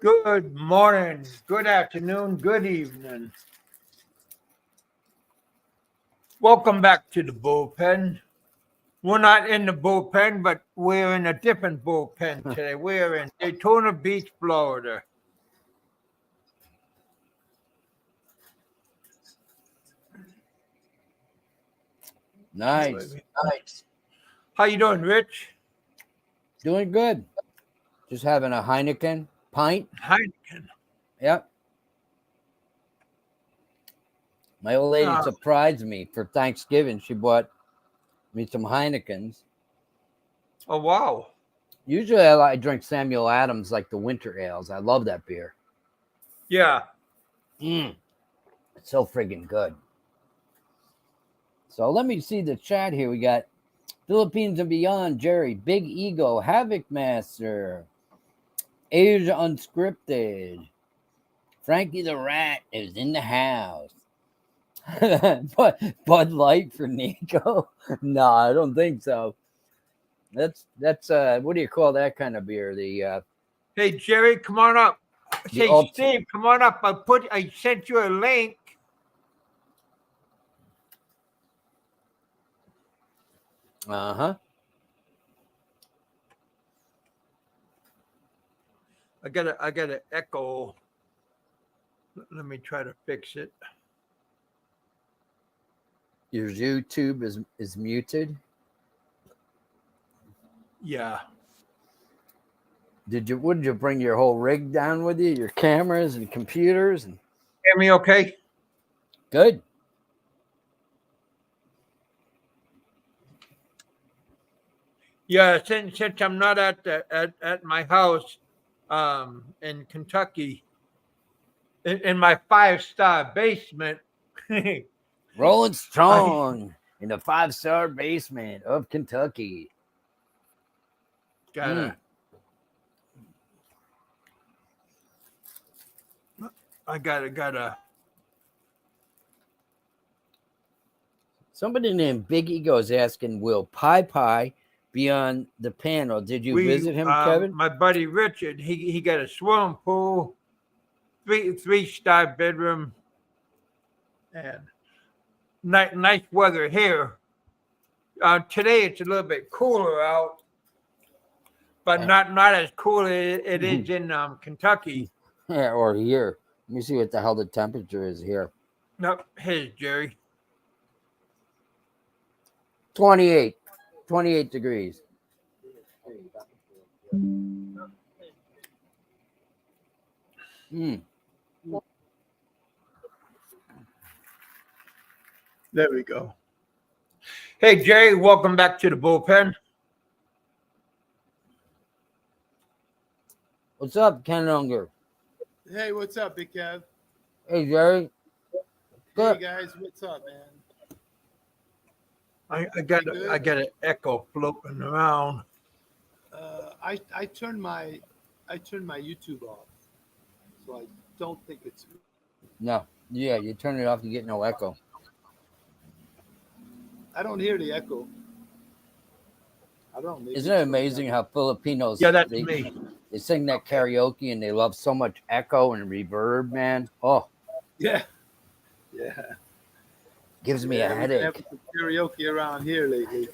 Good morning, good afternoon, good evening. Welcome back to the bullpen. We're not in the bullpen, but we're in a different bullpen today. We're in Daytona Beach, Florida. Nice. How you doing, Rich? Doing good. Just having a Heineken pint. Heineken. Yep. My old lady surprised me for Thanksgiving. She bought me some Heinekens. Oh, wow. Usually I drink Samuel Adams like the winter ales. I love that beer. Yeah. It's so friggin' good. So let me see the chat here. We got Philippines and Beyond, Jerry, Big Ego, Havoc Master, Asia Unscripted, Frankie the Rat is in the house. Bud Light for Nico? No, I don't think so. That's what do you call that kind of beer? The Hey, Jerry, come on up. Hey, alt- Steve, come on up. I sent you a link. uh-huh. I got an echo. Let me try to fix it. Your YouTube is muted. Yeah. Did you bring your whole rig down with you? Your cameras and computers and Hear me okay? good. Yeah, since I'm not at my house in Kentucky, in my 5-star basement. Rolling strong in the 5-star basement of Kentucky. I gotta. Somebody named Big Ego is asking, will Pie be on the panel? Did you visit him, Kevin? My buddy Richard, he got a swimming pool, three-star bedroom, and nice weather here. Today it's a little bit cooler out, but not as cool as it is in Kentucky. Yeah, or here. Let me see what the hell the temperature is here. Nope, here's Jerry. 28 degrees. There we go. Hey, Jerry, welcome back to the bullpen. What's up, Ken Unger? Hey, what's up, Big Kev? Hey, Jerry. Hey, guys, what's up, man? I got an echo floating around. I turned my YouTube off, so I don't think it's. No, yeah, you turn it off, you get no echo. I don't hear the echo. I don't. Maybe Isn't it amazing how Filipinos? Yeah, that's me. They sing that karaoke and they love so much echo and reverb, man. Oh, yeah. Gives me a headache. Having some karaoke around here lately.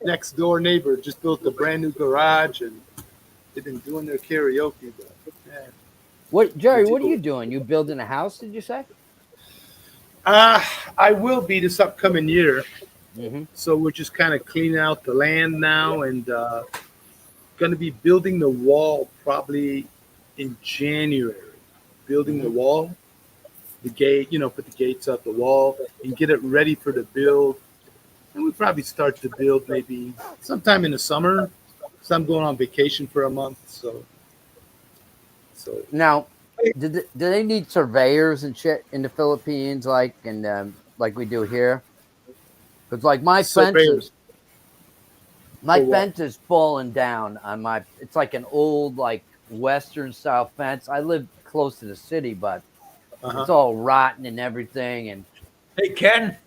Next door neighbor just built a brand new garage and they've been doing their karaoke. But, man. What, Jerry? What are you doing? You building a house? Did you say? I will be this upcoming year. Mm-hmm. So we're just kind of cleaning out the land now and going to be building the wall probably in January. Building the wall, the gate, put the gates up, the wall, and get it ready for the build. And we'll probably start to build maybe sometime in the summer. So I'm going on vacation for a month. So now, do they need surveyors and shit in the Philippines, like we do here? Because like my fence is falling down on my. It's like an old like Western style fence. I live close to the city, but it's all rotten and everything. And hey, Ken.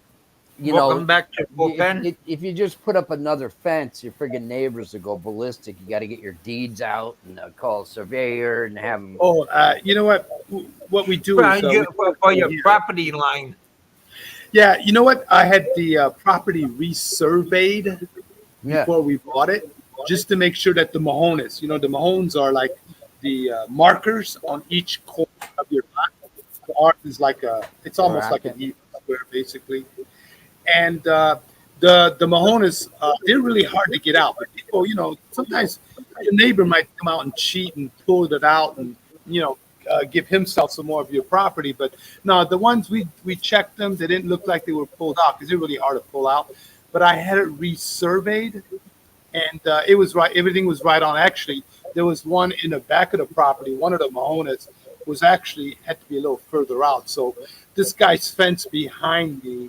Welcome back to if, bullpen. if you just put up another fence, your friggin' neighbors will go ballistic. You got to get your deeds out and call a surveyor and have them. Oh, you know what? What we do For, is for your property line. Yeah, you know what? I had the property resurveyed before we bought it, just to make sure that the Mahones, the Mahones are like the markers on each corner of your lot. Ours is like it's almost like an even square, basically. And the Mahones, they're really hard to get out. But people, sometimes your neighbor might come out and cheat and pull it out and, give himself some more of your property. But no, the ones we checked them, they didn't look like they were pulled out because they're really hard to pull out. But I had it resurveyed, and it was right. Everything was right on. Actually, there was one in the back of the property. One of the Mahones was actually had to be a little further out. So this guy's fence behind me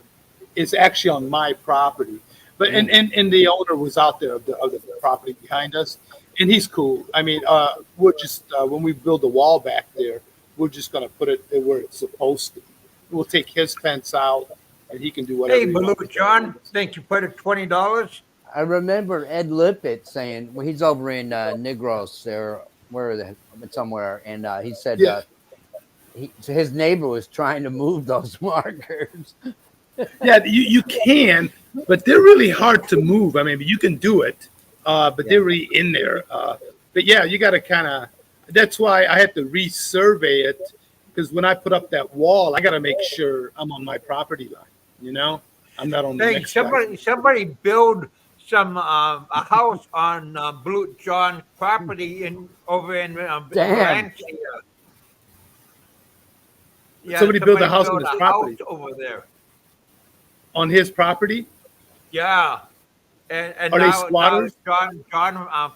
is actually on my property. But and the owner was out there of the property behind us. And he's cool. I mean, we're just when we build the wall back there, we're just gonna put it where it's supposed to be. We'll take his fence out, and he can do whatever. Hey, Baloo John, think you put it $20? I remember Ed Lippett saying, well, he's over in Negros there, somewhere, and he said his neighbor was trying to move those markers. Yeah, you can, but they're really hard to move. I mean, you can do it. But they're really in there. But yeah, you got to kind of. That's why I had to resurvey it, because when I put up that wall, I got to make sure I'm on my property line. I'm not on the next. Somebody build a house on Blue John property over in Damn. Yeah, somebody built a house on his property over there. On his property. Yeah. And Are now, they squatters? John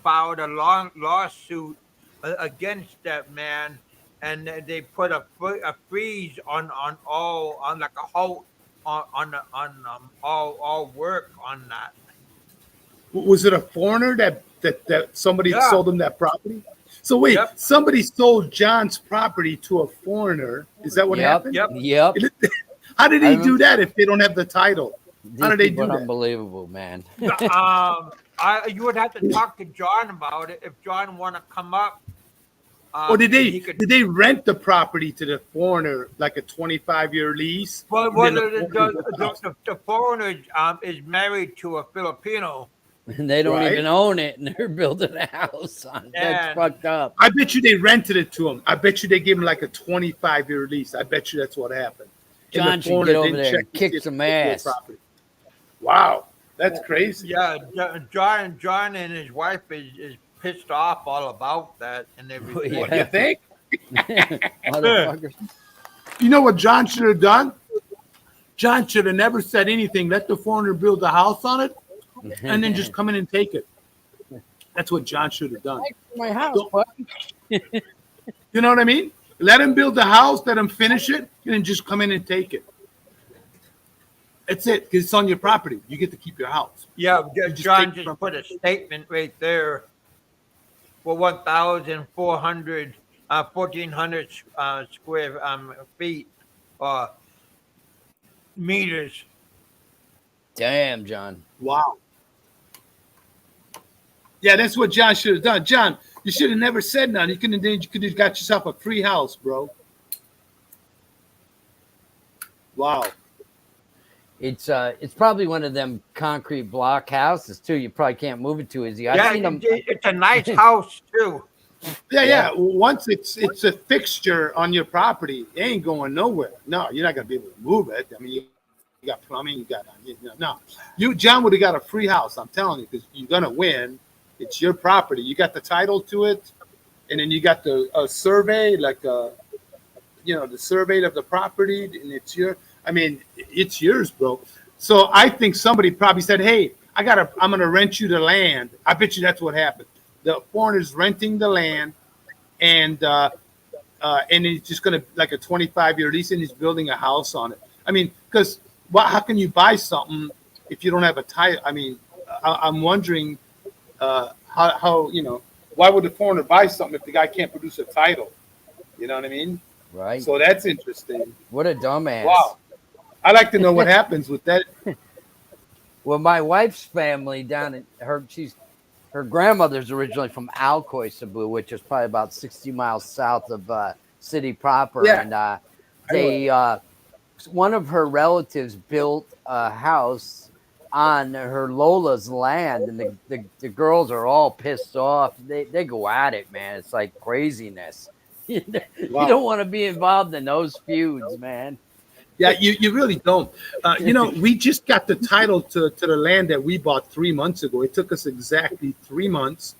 filed a long lawsuit against that man, and they put a freeze on like a halt on all work on that. Was it a foreigner that somebody sold him that property? So wait, somebody sold John's property to a foreigner. Is that what happened? Yep. How did he do that if they don't have the title? How do they do that? Unbelievable, man. You would have to talk to John about it if John want to come up. Or did they rent the property to the foreigner like a 25-year lease? Well, the foreigner is married to a Filipino. And they don't even own it, and they're building a house on it. That's fucked up. I bet you they rented it to him. I bet you they gave him like a 25-year lease. I bet you that's what happened. John should get over there and kick some ass. Wow, that's crazy. Yeah, John and his wife is pissed off all about that and everything. What do you think? Motherfuckers. You know what John should have done? John should have never said anything. Let the foreigner build a house on it, and then just come in and take it. That's what John should have done. My house. You know what I mean? Let him build the house, let him finish it, and then just come in and take it. That's it, because it's on your property. You get to keep your house. Yeah, John just put a statement right there for 1,400, 1,400 square feet or meters. Damn, John. Wow. Yeah, that's what John should have done. John, you should have never said nothing. You could have got yourself a free house, bro. Wow. It's probably one of them concrete block houses too. You probably can't move it too easy. I've seen them. It's a nice house too. Yeah. Once it's a fixture on your property, it ain't going nowhere. No, you're not gonna be able to move it. I mean, you got plumbing, John would have got a free house. I'm telling you, because you're gonna win. It's your property. You got the title to it, and then you got the survey, like the survey of the property, and it's it's yours, bro. So I think somebody probably said, "Hey, I'm gonna rent you the land." I bet you that's what happened. The foreigner's renting the land, and he's just gonna like a 25-year lease, and he's building a house on it. I mean, because how can you buy something if you don't have a title? I mean, I'm wondering how why would the foreigner buy something if the guy can't produce a title? You know what I mean? Right. So that's interesting. What a dumbass. Wow. I'd like to know what happens with that. Well, my wife's family down in her grandmother's originally from Alcoy, Cebu, which is probably about 60 miles south of city proper. Yeah. And they one of her relatives built a house on her Lola's land, and the girls are all pissed off. They go at it, man. It's like craziness. You Wow. don't want to be involved in those feuds, man. Yeah, you really don't. We just got the title to the land that we bought 3 months ago. It took us exactly 3 months,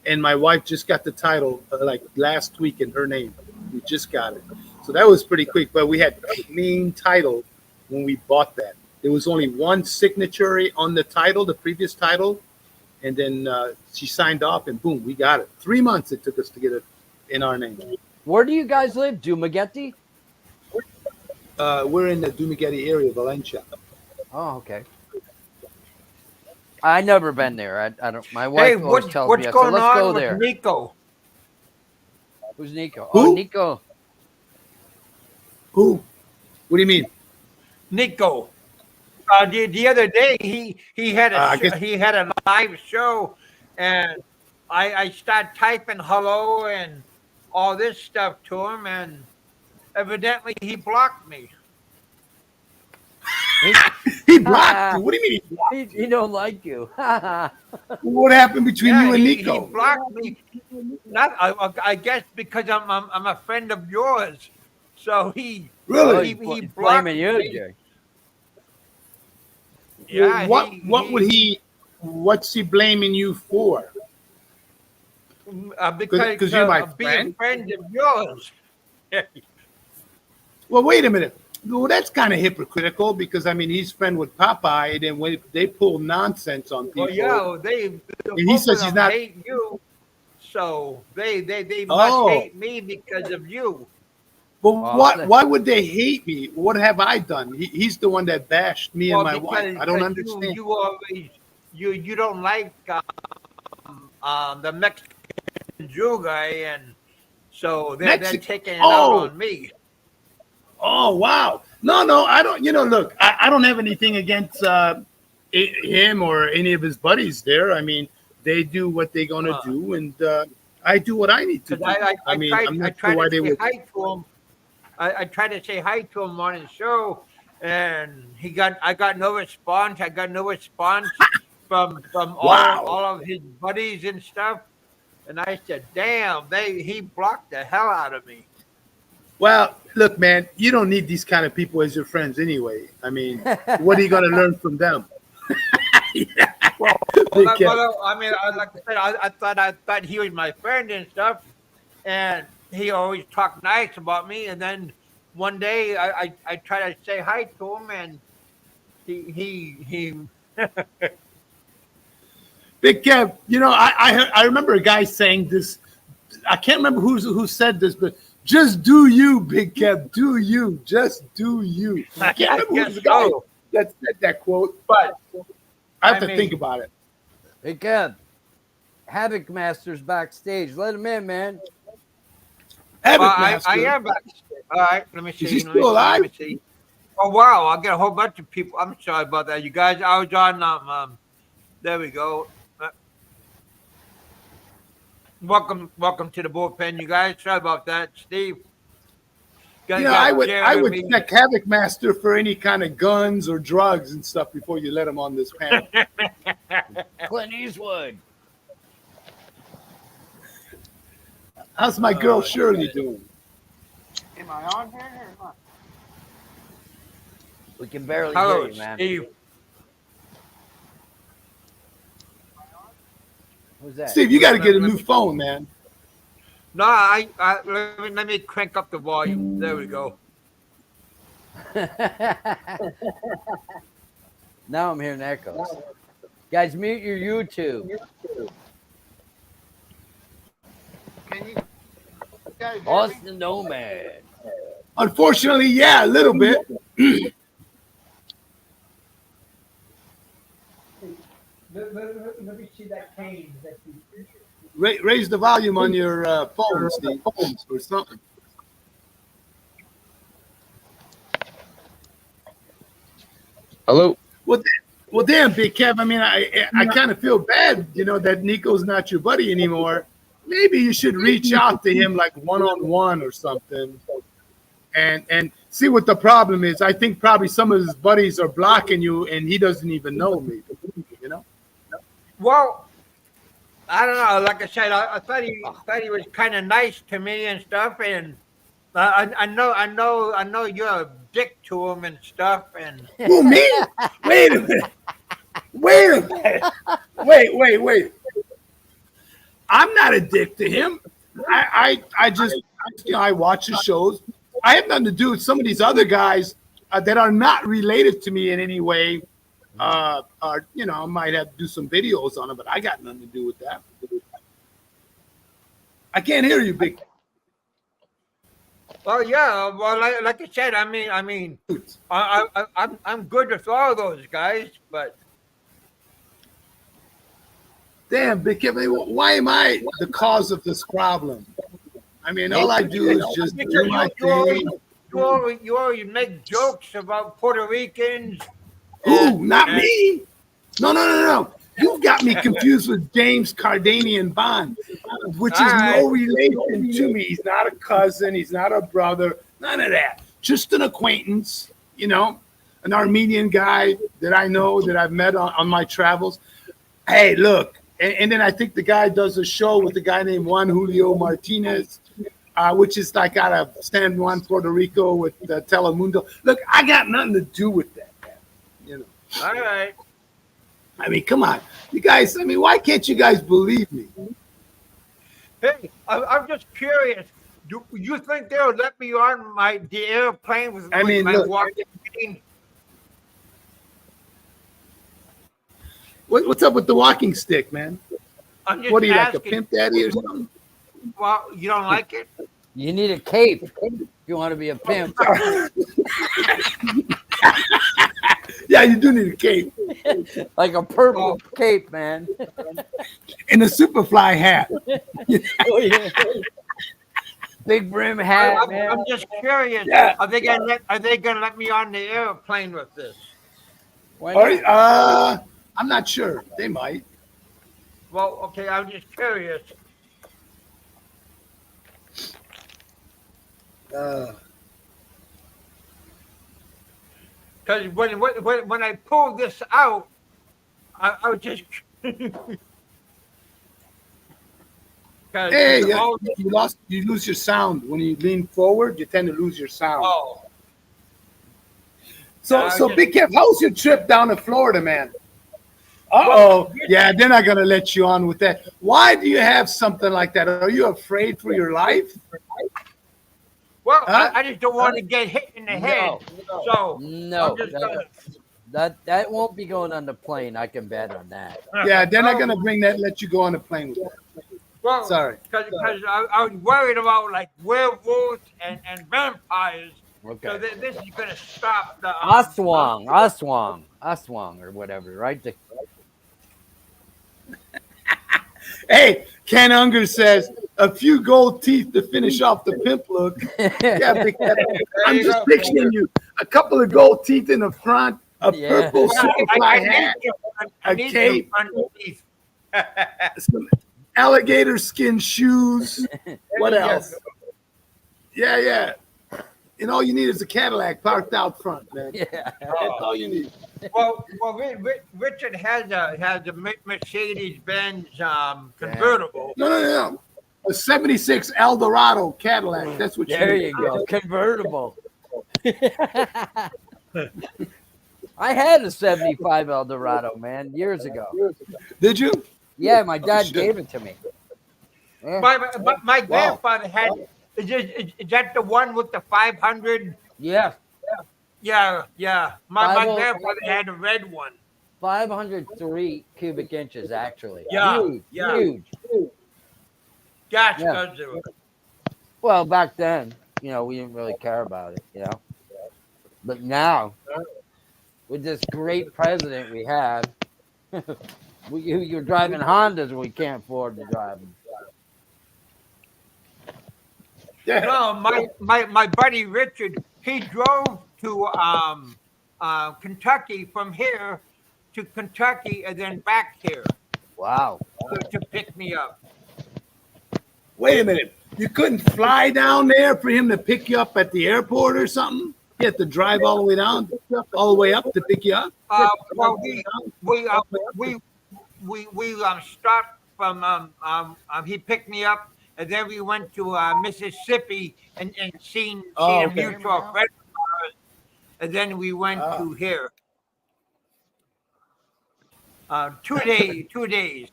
and my wife just got the title like last week in her name. We just got it, so that was pretty quick. But we had clean title when we bought that. There was only one signature on the title, the previous title, and then she signed off, and boom, we got it. 3 months it took us to get it in our name. Where do you guys live? Dumaguete? We're in the Dumaguete area, Valencia. Oh, okay. I never been there. I don't. My wife Hey, always tells what's me, I said, going let's on go with there. Nico? Who's Nico? Who? Oh, Nico. Who? What do you mean? Nico. The other day he had a live show, and I started typing hello and all this stuff to him, and evidently he blocked me. He blocked you. What do you mean he blocked He don't like you. you? What happened between you and Nico? He blocked me. I guess because I'm a friend of yours, so he Really? he He's blocked blaming you, me. Jerry. Yeah. What's he blaming you for? Because you're my being friend? friend of yours. Well, wait a minute. Well, that's kind of hypocritical because I mean he's friend with Popeye, and when they pull nonsense on people. Well, yeah, he says he's not. hate you, so they must Oh. hate me because of you. But Well, why would they hate me? What have I done? He's the one that bashed me and my wife. I don't because understand. You always you don't like the Mexican Jew guy, and so they're taking it out on me. Oh, wow. No, I don't. Look, I don't have anything against him or any of his buddies there. I mean, they do what they're going to do, and I do what I need to do. I tried to say hi to him. I tried to say hi to him on his show, and I got no response. I got no response from all of his buddies and stuff. And I said, "Damn, he blocked the hell out of me." Well, look, man, you don't need these kind of people as your friends anyway. I mean, what are you going to learn from them? Well, I mean, like I said, I thought he was my friend and stuff, and he always talked nice about me. And then one day, I tried to say hi to him, and he Big Kev, I remember a guy saying this. I can't remember who said this, but just do you, Big Kev. Do you. Just do you. I can't remember who's the guy that said that quote, but I have to think about it. Hey, Kev. Havoc Master's backstage. Let him in, man. Havoc Master. I am backstage. All right, let me see. Is he still alive? Let me see. Oh, wow. I got a whole bunch of people. I'm sorry about that. You guys, I was on, there we go. Welcome to the bullpen, you guys. Sorry about that, Steve. I would check Havoc Master for any kind of guns or drugs and stuff before you let him on this panel. Clint Eastwood. How's my girl Shirley doing? Am I on here or not? We can barely Hello, hear you, man. Steve. Who's that? Steve, you got to get a new phone, man. No, let me crank up the volume. There we go. Now I'm hearing echoes. Guys, mute your YouTube. Can you guys hear me? Austin Nomad. Unfortunately, yeah, a little bit. Let me see that cane. Raise the volume on your phone, Steve, or something. Hello. What? Well, damn, Big Kev. I mean, I kind of feel bad, that Nico's not your buddy anymore. Maybe you should reach out to him like one-on-one or something, and see what the problem is. I think probably some of his buddies are blocking you, and he doesn't even know me. Well, I don't know. Like I said, I thought he was kind of nice to me and stuff, and I know you're a dick to him and stuff, and Who, me? Wait a minute. Wait. I'm not a dick to him. I just I watch the shows. I have nothing to do with some of these other guys that are not related to me in any way. I might have to do some videos on them, but I got nothing to do with that. I can't hear you, Big. well, yeah. Well, like I said, I mean, I'm good with all those guys, but Damn, Big Kevin, why am I the cause of this problem? I mean, all I do is just do my thing. You always make jokes about Puerto Ricans. Ooh, not me. No. You've got me confused with James Cardanian Bond, which is no relation to me. He's not a cousin. He's not a brother. None of that. Just an acquaintance, an Armenian guy that I know that I've met on my travels. Hey, look. And then I think the guy does a show with a guy named Juan Julio Martinez, which is like out of San Juan, Puerto Rico with Telemundo. Look, I got nothing to do with that, man. All right. I mean, come on. You guys, why can't you guys believe me? Hey, I'm just curious. Do you think they'll let me on the airplane with my walking cane? What's up with the walking stick, man? What are you, like a pimp daddy or something? Well, you don't like it? You need a cape if you want to be a pimp. Yeah, you do need a cape. Like a purple cape, man. And a Superfly hat. Oh, yeah. Big brim hat, man. I'm just curious. Yeah. Are they gonna let me on the airplane with this? Why not? I'm not sure. They might. Well, okay, I'm just curious. Because when I pulled this out, I was just. Hey, you lose your sound when you lean forward. You tend to lose your sound. Oh. So Big Kev, how's your trip down to Florida, man? Yeah, they're not gonna let you on with that. Why do you have something like that? Are you afraid for your life? Well, I just don't want to get hit in the head. So no, that won't be going on the plane. I can bet on that. Yeah, they're not gonna let you go on the plane with that. Well, sorry, because I was worried about like werewolves and vampires. Okay. So this is gonna stop the Aswang or whatever, right? Hey, Ken Unger says a few gold teeth to finish off the pimp look. Yeah, Big Kev. I'm just picturing you. A couple of gold teeth in the front, a purple Superfly hat, a cape, some alligator skin shoes. What else? Yeah. And all you need is a Cadillac parked out front, man. Yeah. That's all you need. Well, Richard has a Mercedes-Benz convertible. No. A 76 Eldorado Cadillac. That's what There you you go. Convertible. I had a 75 Eldorado, man, years ago. Did you? Yeah, my dad gave it to me. Yeah. My grandfather had. Is that the one with the 500? Yeah. Yeah. My grandfather had a red one. 503 cubic inches, actually. Yeah. Huge. Gosh, Yeah. Well, back then, we didn't really care about it, But now, with this great president we have, you're driving Hondas when we can't afford to drive them. Yeah. No, my buddy Richard, he drove to Kentucky from here to Kentucky and then back here Wow. to pick me up. Wait a minute. You couldn't fly down there for him to pick you up at the airport or something? You had to drive all the way down, all the way up to pick you up? Well, we stopped from he picked me up, and then we went to Mississippi and seen Oh, a okay. mutual friend of ours, and then we went to here. 2 days. 2 days.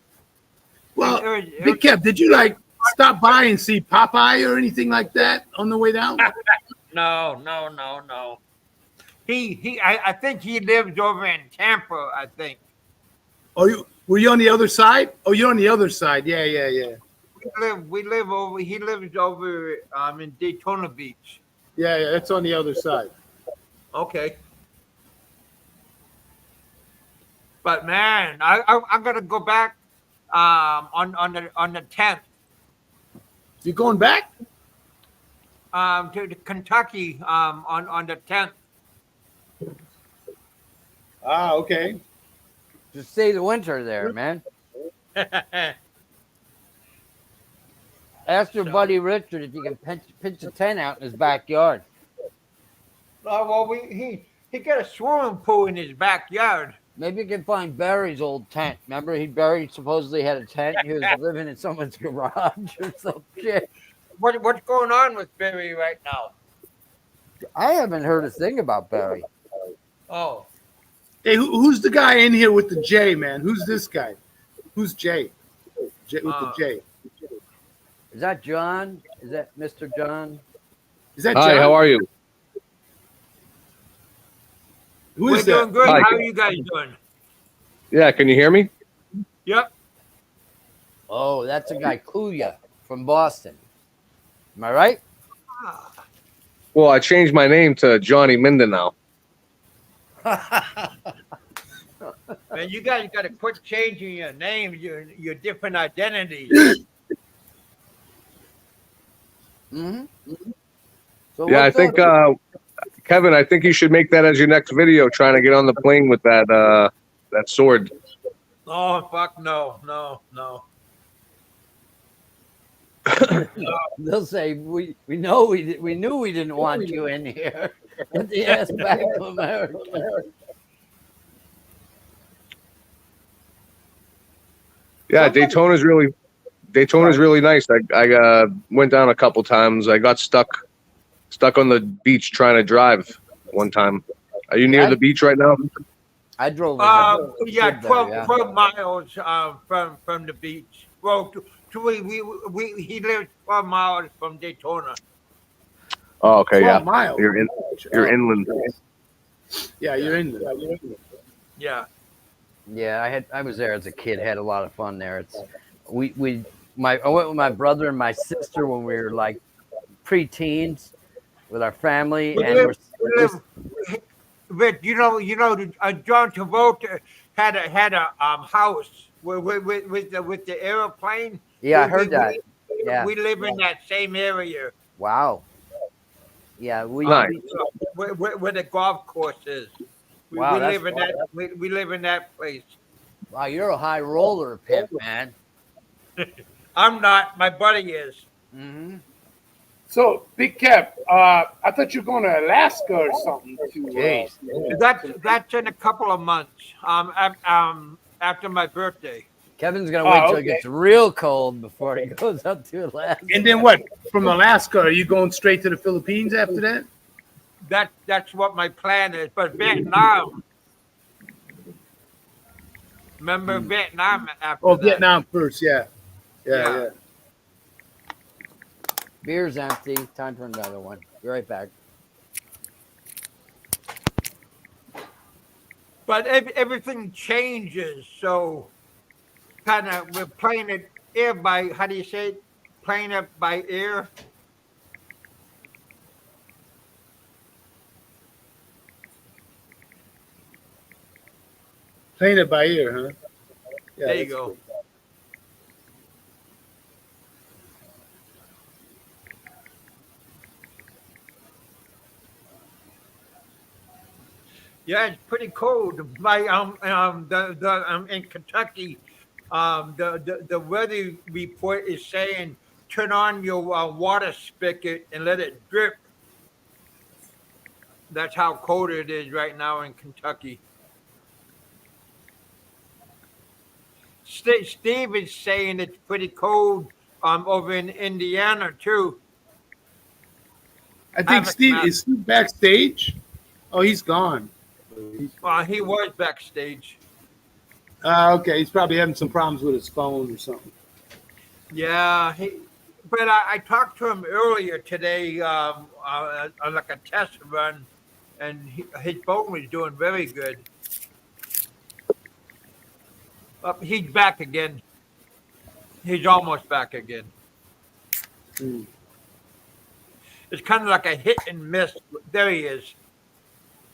Well, It was- Big Kev, did you like stop by and see Popeye or anything like that on the way down? No. I think he lives over in Tampa. I think Oh, were you on the other side? Oh, you're on the other side. Yeah. we live over. He lives over in Daytona Beach. Yeah, that's on the other side. Okay. But man, I'm gonna go back on the 10th You going back? to Kentucky on the 10th. Okay. Just stay the winter there, man. Ask your buddy Richard if you can pitch a tent out in his backyard. Well, he got a swimming pool in his backyard. Maybe you can find Barry's old tent. Remember, Barry supposedly had a tent. He was living in someone's garage or some shit. What's going on with Barry right now? I haven't heard a thing about Barry. Oh, Hey, who's the guy in here with the J, man? Who's this guy? Who's J? J with the J. Is that John? Is that Mr. John? Is that Hi, John? how are you? Who we're is doing that? good. Hi. How are you guys doing? Yeah, can you hear me? Yep. Oh, that's a guy, Kuya, from Boston. Am I right? Well, I changed my name to Johnny Mindanao. Man, you guys got to quit changing your names, your different identities. Mm-hmm. So Yeah, I what's think up? Kevin, I think you should make that as your next video, trying to get on the plane with that sword. Oh fuck no. They'll say we knew we didn't want you in here. Get the ass back to America. Yeah, Daytona's really nice. I went down a couple times. I got stuck on the beach trying to drive one time. Are you near the beach right now? I drove. Yeah, kid there, 12, yeah. 12 miles from the beach. Well, he lives 12 miles from Daytona. Oh, okay, 12 yeah. miles. You're inland. Yeah, you're in there. Yeah. Yeah, I was there as a kid. Had a lot of fun there. It's I went with my brother and my sister when we were like pre-teens with our family, and But John Travolta had a house with the airplane. yeah, I heard that. Yeah, We live in that same area wow. Yeah, Nice. where the golf course is. Wow, we that's live in that. We live in that place. Wow, you're a high roller, pimp, man. I'm not. My buddy is. Mm-hmm. So, Big Kev, I thought you were going to Alaska or something. Jeez. That's in a couple of months. After my birthday. Kevin's gonna wait till okay. it gets real cold before he goes up to Alaska. And then what? From Alaska, are you going straight to the Philippines after that? That's what my plan is. But Vietnam. Remember Vietnam after Oh, that. Vietnam first, yeah. Yeah. Beer's empty. Time for another one. Be right back. But everything changes, so kind of we're playing it air by, how do you say it? Playing it by ear. Playing it by ear, huh? Yeah, There you that's go. good. Yeah, it's pretty cold. My in Kentucky, the weather report is saying turn on your water spigot and let it drip. That's how cold it is right now in Kentucky. Steve is saying it's pretty cold over in Indiana too. I think Havoc Steve Master. is Steve backstage. Oh, he's gone. He was backstage. Okay, he's probably having some problems with his phone or something. Yeah, but I talked to him earlier today on like a test run, and his phone was doing very good. He's back again. He's almost back again. Hmm. It's kind of like a hit and miss. There he is.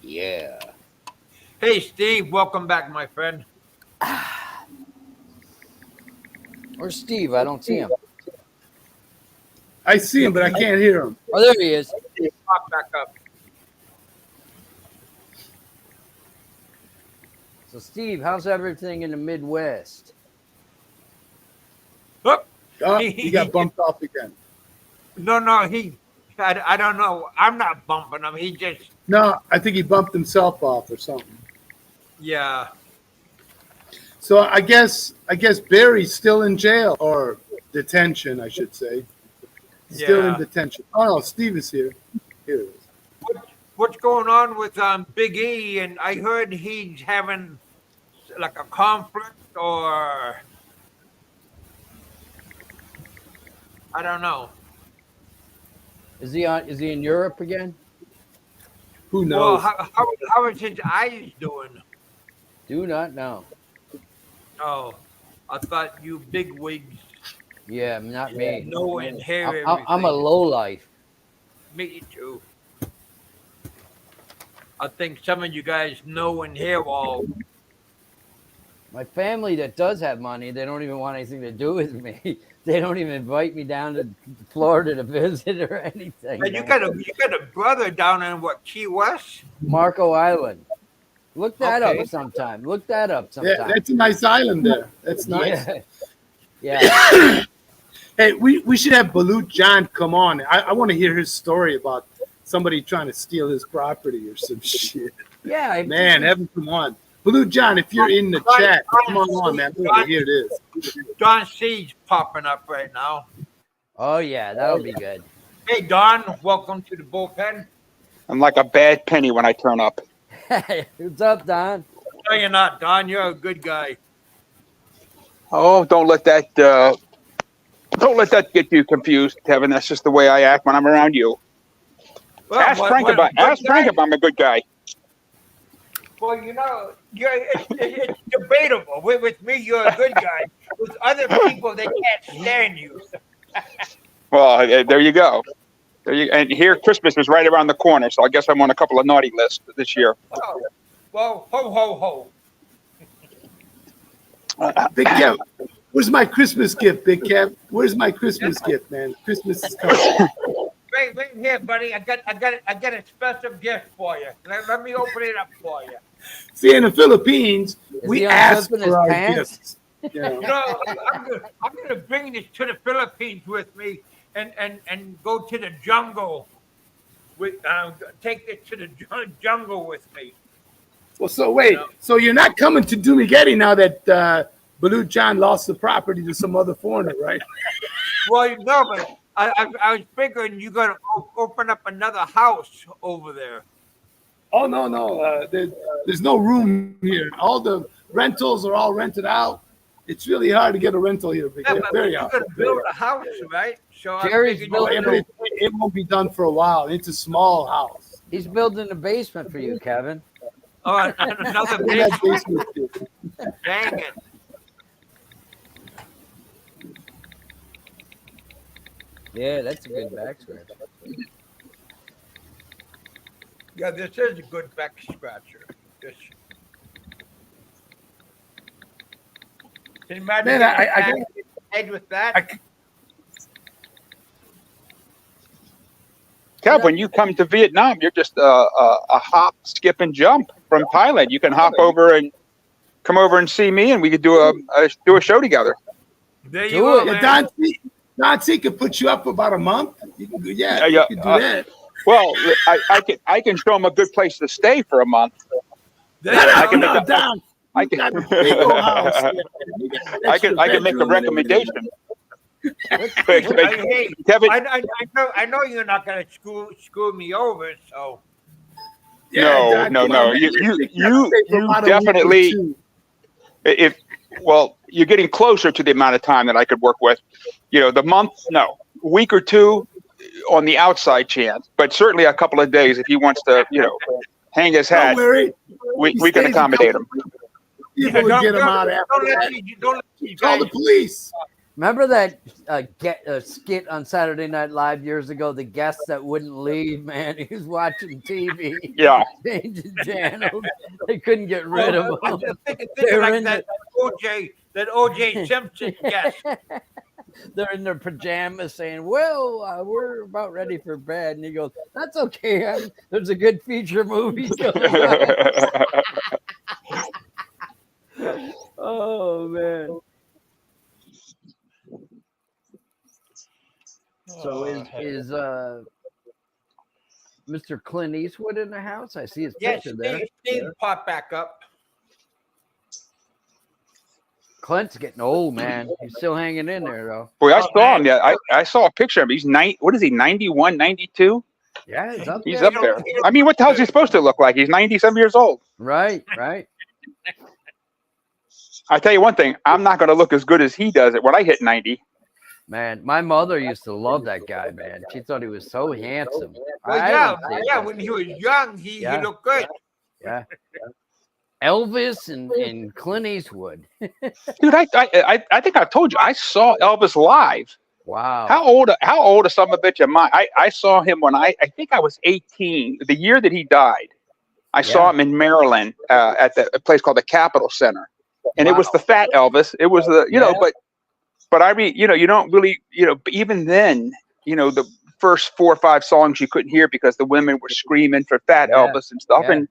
Yeah. Hey, Steve, welcome back, my friend. Where's Steve? I don't see him. I see him, but I can't hear him. Oh, there he is. Pop back up. So, Steve, how's everything in the Midwest? Oh, Oh, he got bumped off again. no, I don't know. I'm not bumping him. He just, No, I think he bumped himself off or something. yeah. So I guess Barry's still in jail or detention, I should say. Still in Yeah. detention. Oh no, Steve is here. Here it is. What's going on with Big E? And I heard he's having like a conflict, or I don't know. Is he in Europe again? Who Well, knows? how is his eyes doing? Do not know. Oh, I thought you big wigs Yeah, not me. know and hear everything. I'm a lowlife. Me too. I think some of you guys know and hear all. My family that does have money, they don't even want anything to do with me. They don't even invite me down to Florida to visit or anything. And you man. got a brother down in what, Key West? Marco Island. Look that Okay. up sometime. Look that up Yeah, sometime. that's a nice island there. That's nice. Yeah. Yeah. Hey, we should have Balut John come on. I want to hear his story about somebody trying to steal his property or some shit. Yeah. Man, have him come on. Balut John, if you're in the chat, come on, man. I want to hear this. Don C's popping up right now. Oh, yeah. That'll be good. Hey, Don, welcome to the bullpen. I'm like a bad penny when I turn up. What's up, Don? No, you're not, Don. You're a good guy. Oh, don't let that get you confused, Kevin. That's just the way I act when I'm around you. Well, Ask Frank if I'm a good guy. Well, you know, it's debatable. With me, you're a good guy. With other people, they can't stand you. Well, there you go. And here, Christmas is right around the corner, so I guess I'm on a couple of naughty lists this year. Oh, well, ho, ho, ho. Big Kev, where's my Christmas gift, Big Kev? Where's my Christmas gift, man? Christmas is coming. Right here, buddy. I got a special gift for you. Let me open it up for you. See, in the Philippines, Is we he ask unzipping for his our pants? gifts. You know? You know, I'm gonna bring this to the Philippines with me and go to the jungle. With take this to the jungle with me. Well, so wait, so you're not coming to Dumaguete now that Balut John lost the property to some other foreigner, right? Well, no, but I was figuring you're gonna open up another house over there. Oh no, there's no room here. All the rentals are all rented out. It's really hard to get a rental here. Big Yeah, Kev. but Very you're hard. gonna build a house, right? So I Jerry's figured No, building it won't be done for a while. It's a small house. He's building a basement for you, Kevin. Oh, another Where that basement. basement is. Dang it. Yeah, that's a good back scratch. Yeah, this is a good back scratcher. This. Can you imagine Man, I getting head with that? Kev, when you come to Vietnam, you're just a hop, skip, and jump. from Thailand. You can hop over and come over and see me, and we could do a show together. There you Do go, it. man. Don C could put you up for about a month. You can you can do that. Well, I can show them a good place to stay for a month. I can make Don. I can got a big old house. I can make a recommendation. Hey, Kevin, I know you're not gonna screw me over, so Yeah, no. Don, You definitely. You're getting closer to the amount of time that I could work with. The month, no, a week or two on the outside chance, but certainly a couple of days if he wants to, hang his hat. Don't worry. We can accommodate him. People will get him out after that. Don't let Call the police. Remember that skit on Saturday Night Live years ago? The guest that wouldn't leave, man. He was watching TV. Yeah. Changing channels. They couldn't get rid of him. Think like that OJ Simpson guest. They're in their pajamas saying, well, we're about ready for bed. And he goes, that's okay. There's a good feature movie going on. Oh, man. So is Mr. Clint Eastwood in the house? I see his picture there. Steve pop back up. Clint's getting old, man. He's still hanging in there, though. Boy, I saw him. Yeah, I saw a picture of him. He's 91, 92? Yeah, he's up there. I mean, what the hell is he supposed to look like? He's 90-some years old. Right. I tell you one thing, I'm not going to look as good as he does it when I hit 90. Man, my mother used to love that guy, man. She thought he was so handsome. Well, when he was young, he looked good. Yeah. Elvis and Clint Eastwood. Dude, I think I told you, I saw Elvis live. Wow. How old a son of a bitch am I? I saw him when I think I was 18, the year that he died. I saw him in Maryland at a place called the Capitol Center. And it was the fat Elvis. It was but I mean, you don't really, even then, the first 4 or 5 songs you couldn't hear because the women were screaming for fat Elvis and stuff. Yeah. And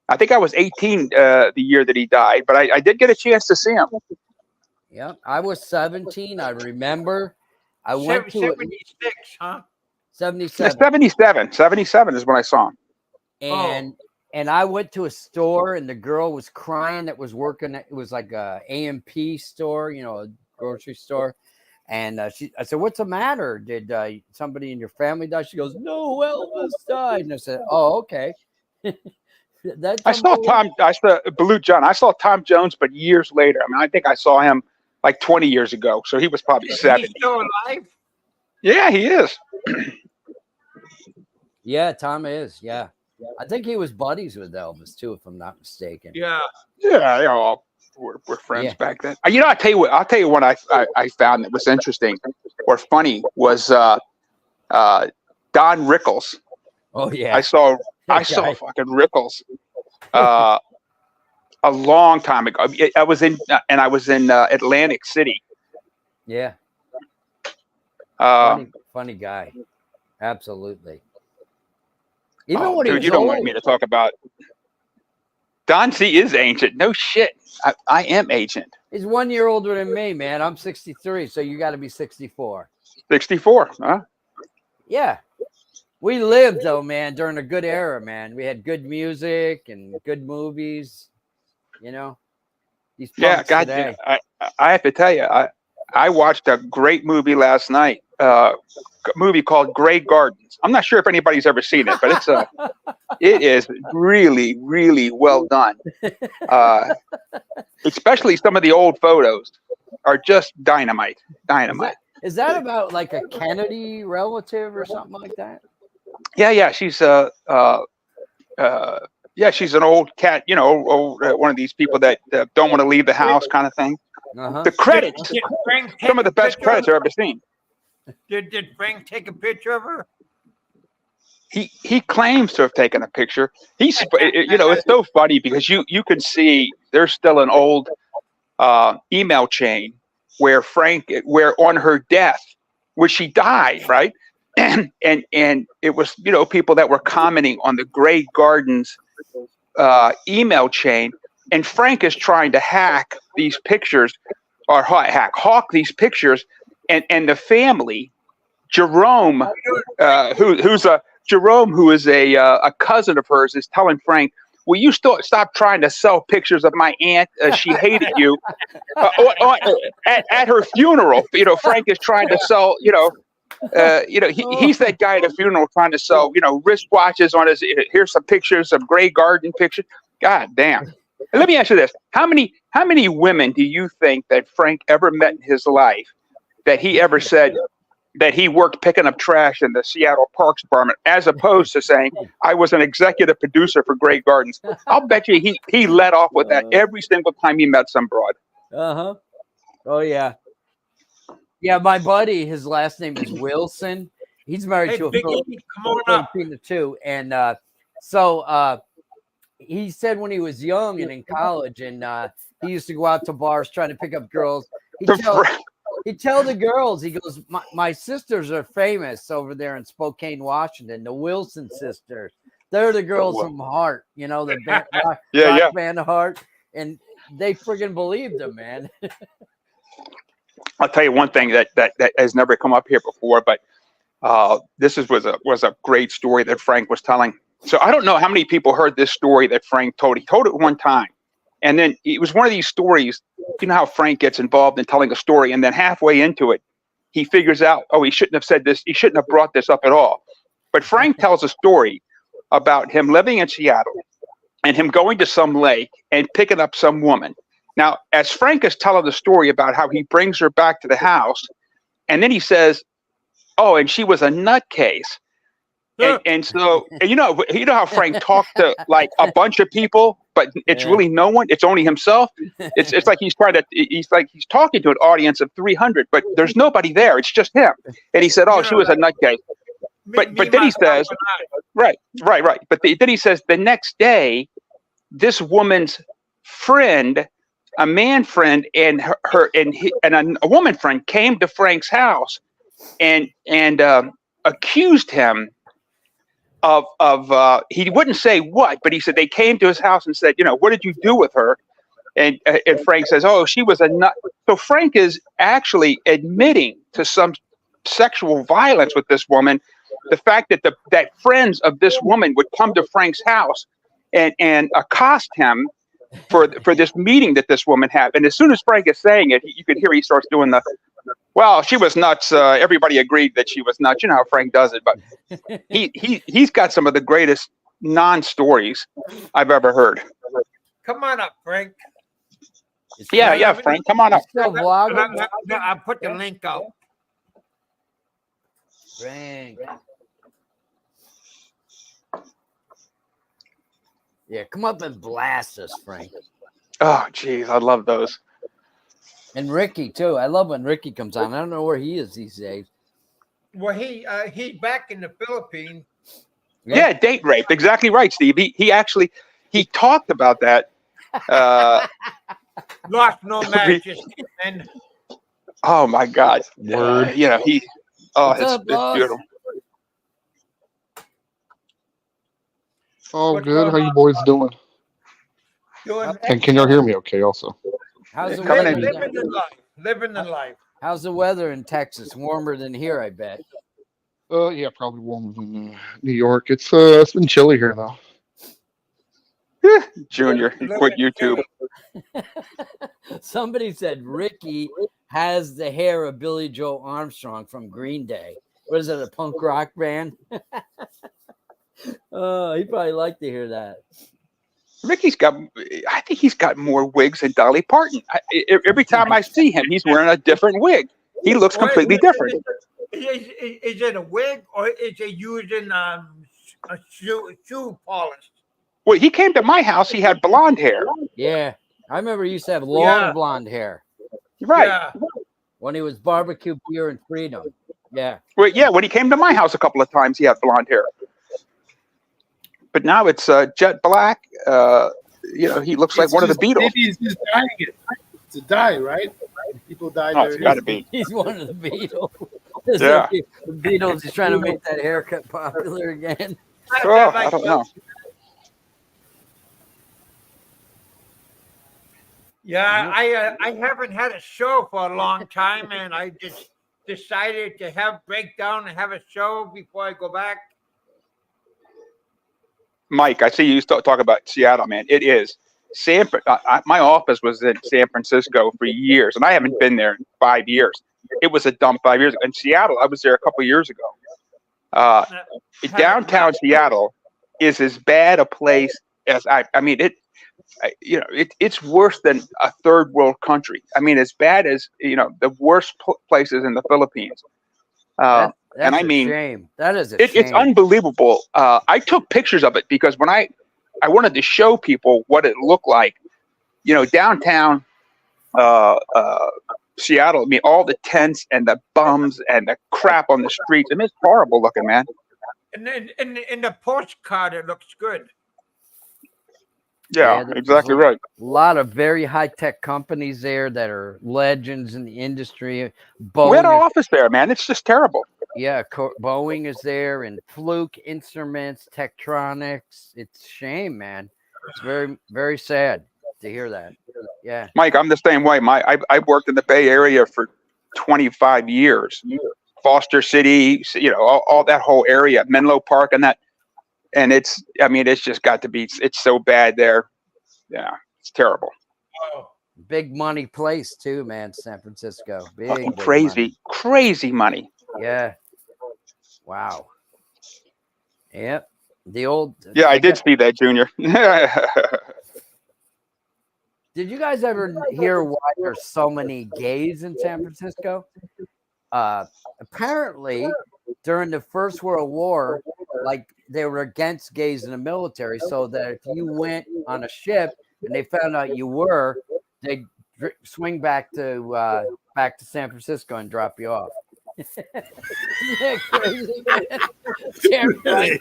I think I was 18 the year that he died, but I did get a chance to see him. Yeah, I was 17. I remember. I went to 76, huh? 77. 77 is when I saw him. And I went to a store and the girl was crying that was working. It was like a AMP store, a grocery store. And I said, what's the matter? Did somebody in your family die? She goes, no, Elvis died. And I said, oh, okay. I saw Balut John. I saw Tom Jones, but years later. I mean, I think I saw him like 20 years ago. So he was probably 70. He's still alive? Yeah, he is. Yeah, Tom is. Yeah. I think he was buddies with Elvis too, if I'm not mistaken. Yeah. Yeah, we're friends back then. I'll tell you what I found that was interesting or funny was Don Rickles. Oh yeah. I saw fucking Rickles a long time ago. I was in Atlantic City. Yeah. Funny guy. Absolutely. Even when he was you don't old. want me to talk about Don C is ancient. No shit. I am ancient. He's 1 year older than me, man. I'm 63, so you got to be 64. 64, huh? Yeah. We lived, though, man, during a good era, man. We had good music and good movies, These God, today. I have to tell you, I watched a great movie last night, a movie called Grey Gardens. I'm not sure if anybody's ever seen it, but it is really, really well done. Especially some of the old photos are just dynamite. Is that about like a Kennedy relative or something like that? Yeah. She's she's an old cat, one of these people that don't want to leave the house kind of thing. Uh-huh. The credits, some of the best credits I've ever seen. Did Frank take a picture of her? He claims to have taken a picture. It's so funny because you can see there's still an old email chain where on her death, where she died, right? And it was, people that were commenting on the Grey Gardens email chain, and Frank is trying to hack these pictures, or hawk these pictures, and the family, Jerome, Jerome, who is a cousin of hers, is telling Frank, "Will you stop trying to sell pictures of my aunt? She hated you." At her funeral, Frank is trying to sell, he's that guy at a funeral trying to sell, wristwatches on his. Here's some pictures, some Grey Garden pictures. God damn. And let me ask you this: how many women do you think that Frank ever met in his life that he ever said that he worked picking up trash in the Seattle Parks Department, as opposed to saying, "I was an executive producer for Grey Gardens"? I'll bet you he let off with that every single time he met some broad. Uh-huh. Oh, yeah. Yeah, my buddy, his last name is Wilson. He's married to a Filipino too. And so he said when he was young and in college, and he used to go out to bars trying to pick up girls. He'd tell the girls, he goes, my sisters are famous over there in Spokane, Washington, the Wilson sisters. They're the girls from Heart, the band, rock band Heart. And they friggin' believed him, man. I'll tell you one thing that has never come up here before, but this was a great story that Frank was telling. So I don't know how many people heard this story that Frank told. He told it one time, and then it was one of these stories. You know how Frank gets involved in telling a story, and then halfway into it, he figures out, oh, he shouldn't have said this. He shouldn't have brought this up at all. But Frank tells a story about him living in Seattle and him going to some lake and picking up some woman. Now, as Frank is telling the story about how he brings her back to the house, and then he says, "Oh, and she was a nutcase." And so, and you know how Frank talked to like a bunch of people, but it's really no one. It's only himself. It's like he's talking to an audience of 300, but there's nobody there. It's just him. And he said, "Oh, she was a nutcase." But then he says, right. But then he says the next day, this woman's friend, a man friend, and a woman friend came to Frank's house and accused him of he wouldn't say what, but he said they came to his house and said, "What did you do with her?" And Frank says, "Oh, she was a nut." So Frank is actually admitting to some sexual violence with this woman. The fact that friends of this woman would come to Frank's house and accost him for this meeting that this woman had. And as soon as Frank is saying it, you can hear he starts doing the, "Well, she was nuts. Everybody agreed that she was nuts." You know how Frank does it, but he's got some of the greatest non-stories I've ever heard. Come on up, Frank. Yeah, Frank, come on up. I put the link out. Frank. Yeah, come up and blast us, Frank. Oh, geez, I love those. And Ricky too. I love when Ricky comes on. I don't know where he is these days. Well, he's back in the Philippines. Yeah, date rape. Exactly right, Steve. He talked about that. Lost no matches. And oh my God. Word. It's beautiful. Oh, good. How you boys doing? And can you hear me okay also? How's the Coming weather? in. living the life. How's the weather in Texas? Warmer than here, I bet. Yeah, probably warmer than New York. It's been chilly here though. Junior, quit YouTube. Somebody said Ricky has the hair of Billy Joe Armstrong from Green Day. What is it, a punk rock band? Oh, he'd probably like to hear that. I think he's got more wigs than Dolly Parton. Every time I see him, he's wearing a different wig. He looks completely different. Is it a wig or is it using a shoe polish? Well, he came to my house. He had blonde hair. Yeah, I remember he used to have long blonde hair. Right. Yeah. When he was barbecue beer and freedom. Yeah. Well, yeah, when he came to my house a couple of times, he had blonde hair. But now it's jet black. He looks like one of the Beatles. Maybe he's just dyeing it. It's a dye, right? People dye Oh, it's got to be. He's one of the Beatles. Yeah. The Beatles is trying to make that haircut popular again. Oh, I don't know. Yeah, I haven't had a show for a long time, and I just decided to break down and have a show before I go back. Mike, I see you talk about Seattle, man. It is my office was in San Francisco for years, and I haven't been there in 5 years. It was a dump 5 years ago. In Seattle, I was there a couple of years ago. Downtown Seattle is as bad a place as I mean it. It's worse than a third world country. I mean, as bad as the worst places in the Philippines. That's and I a mean, shame. That is a it's shame. unbelievable. I took pictures of it because when I wanted to show people what it looked like, downtown Seattle. I mean, all the tents and the bums and the crap on the streets. I mean, it's horrible looking, man. And then in the postcard, it looks good. Yeah, there's exactly right. A lot of very high-tech companies there that are legends in the industry. We had an office there, man. It's just terrible. Yeah, Boeing is there, and Fluke Instruments, Tektronix. It's a shame, man. It's very, very sad to hear that. Yeah, Mike, I'm the same way. I've worked in the Bay Area for 25 years. Foster City, all that whole area, Menlo Park, and that. And it's just got to be. It's so bad there. Yeah, it's terrible. Oh. big money place too, man. San Francisco, Fucking big crazy money. Yeah. Wow. Yep. The old. Yeah, I did see that, Junior. Did you guys ever hear why there's so many gays in San Francisco? Apparently, during the First World War, like they were against gays in the military, so that if you went on a ship and they found out you were, they'd swing back to San Francisco and drop you off. Isn't that crazy, man? Really?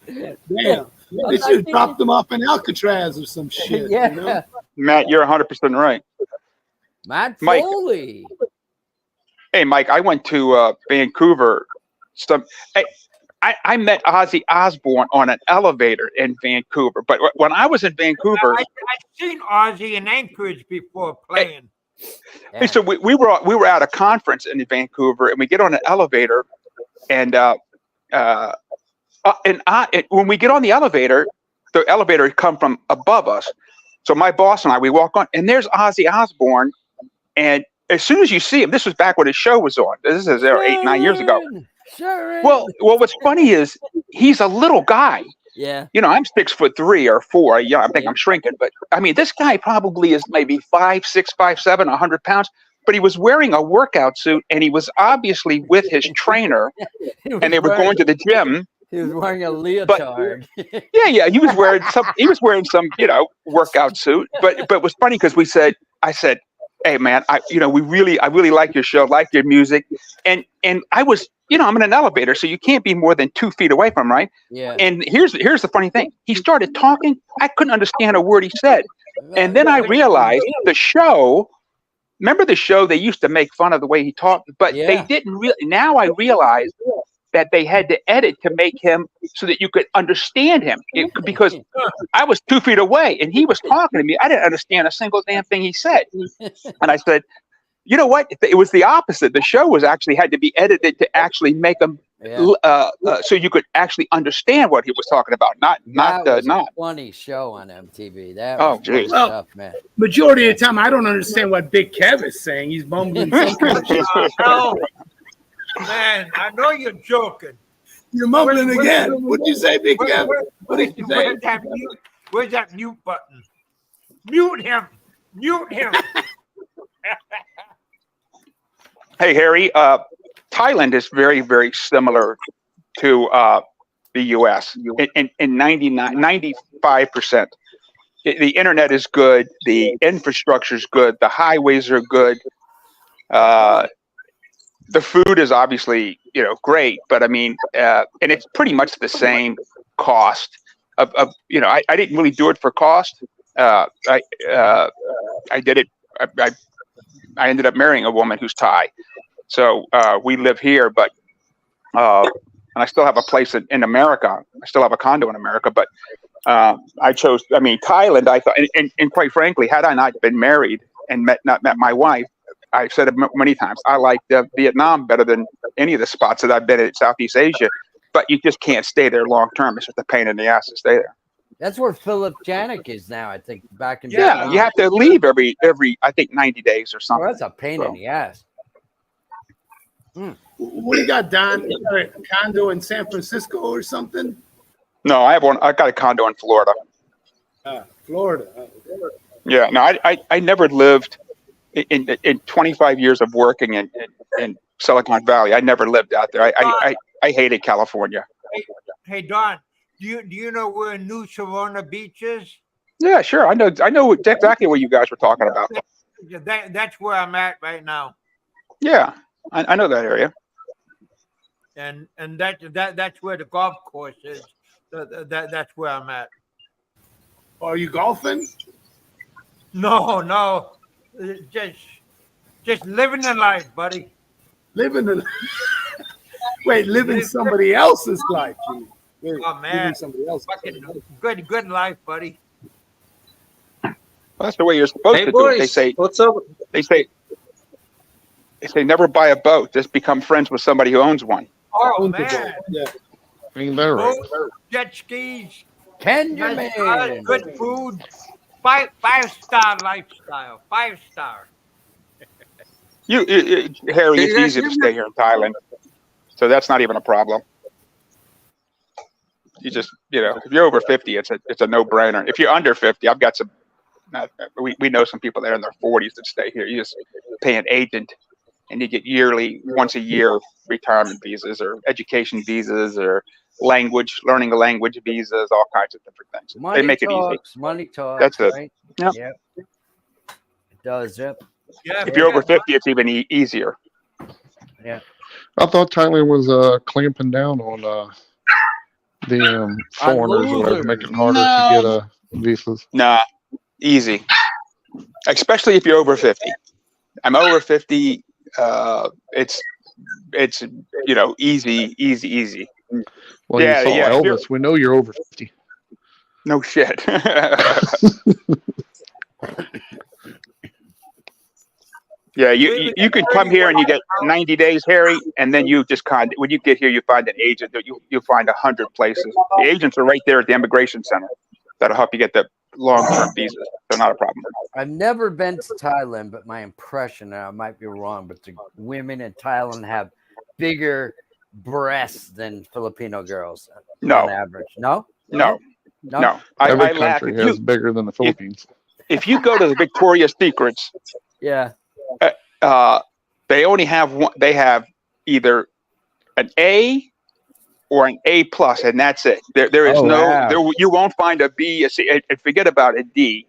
Damn. They should have dropped them off in Alcatraz or some shit. Yeah. You know? Matt, you're 100% right. Matt Mike. Foley. Hey, Mike, I went to Vancouver. I met Ozzy Osbourne on an elevator in Vancouver. But when I was in Vancouver, I've seen Ozzy in Anchorage before playing. hey, so we were at a conference in Vancouver, and we get on an elevator, and when we get on the elevator had come from above us. So my boss and I, we walk on, and there's Ozzy Osbourne, and as soon as you see him, this was back when his show was on. This is 8-9 years ago. Sure. Well, what's funny is he's a little guy. Yeah. I'm 6'3" or 4. Yeah, I think I'm shrinking, but I mean, this guy probably is maybe 5'6", 5'7", 100 pounds. But he was wearing a workout suit, and he was obviously with his trainer, and they were going to the gym. He was wearing a leotard. Yeah, he was wearing some, workout suit. But it was funny because I said, hey man, I really like your show, like your music, and I was, I'm in an elevator, so you can't be more than 2 feet away from him, right? Yeah. And here's the funny thing: he started talking, I couldn't understand a word he said, and then I realized the show. Remember the show? They used to make fun of the way he talked, but they didn't really. Now I realize that they had to edit to make him so that you could understand him, because I was 2 feet away and he was talking to me. I didn't understand a single damn thing he said. And I said, you know what? It was the opposite. The show had to be edited to actually make him so you could actually understand what he was talking about. Not a funny show on MTV. That was geez. stuff, man. Majority of the time, I don't understand what Big Kev is saying. He's mumbling some kind of shit. No, man, I know you're joking. You're mumbling again. What'd you say, Big Kev? What did you say? Where's that mute button? Mute him. Mute him. Hey, Harry, Thailand is very, very similar to the U.S. in 95%. The internet is good. The infrastructure is good. The highways are good. The food is obviously, great, but I mean, and it's pretty much the same cost of I didn't really do it for cost. I did it. I ended up marrying a woman who's Thai. So we live here, but and I still have a place in America. I still have a condo in America, but I chose. I mean, Thailand. I thought, and quite frankly, had I not been married and not met my wife, I've said it many times. I like Vietnam better than any of the spots that I've been in Southeast Asia. But you just can't stay there long term. It's just a pain in the ass to stay there. That's where Philip Janik is now, I think, back in Yeah, Vietnam. you have to leave every I think 90 days or Oh, something. that's a pain in the ass. What do you got, Don? You got a condo in San Francisco or something? No, I have one. I got a condo in Florida. Florida. Yeah, no, I never lived in 25 years of working in Silicon Valley. I never lived out there. I hated California. Hey Don, do you know where New Savona Beach is? Yeah, sure. I know exactly what you guys were talking about. That's where I'm at right now, Yeah, I know that area. and that's where the golf course is. That's where I'm at. Are you golfing? No, just living the life, buddy. Living somebody else's life, Jimmy. Oh man, Living somebody else's fucking life. good life, buddy. That's the way you're supposed Hey to do it. They boys, say what's up? they say never buy a boat. Just become friends with somebody who owns one. Oh man, Yeah. Ain't that right? boats, jet skis, Kenjamin. nice cars, good food, five-star lifestyle, 5-star. Harry, Can you it's guys easy hear to me? stay here in Thailand, so that's not even a problem. You just, if you're over 50, it's a no-brainer. If you're under 50, I've got some. We know some people there in their 40s that stay here. You just pay an agent, and you get yearly, once a year, retirement visas or education visas or learning a language visas, all kinds of different things. Money They make it easy. talks, money talks. That's it. Right? Yep. Yep. It does. Yep. Yeah, If you're over 50, it's even easier. Yeah. I thought Thailand was clamping down on the foreigners or whatever, making it harder to get visas. Nah, easy. Especially if you're over 50. I'm over 50. It's easy. Well, Yeah, you saw yeah, Elvis. We know you're over 50. No shit. Yeah, you could come here and you get 90 days, Harry, and then you just when you get here, you find an agent. You'll find 100 places. The agents are right there at the immigration center. That'll help you get the long-term visas. They're not a problem. I've never been to Thailand, but my impression, and I might be wrong, but the women in Thailand have bigger breasts than Filipino girls No. on average. No? No. Every I laugh. country has bigger than the Philippines. If you go to the Victoria's Secrets, Yeah. they only have one. They have either an A or an A plus, and that's it. There is you won't find a B, a C, and forget about a D.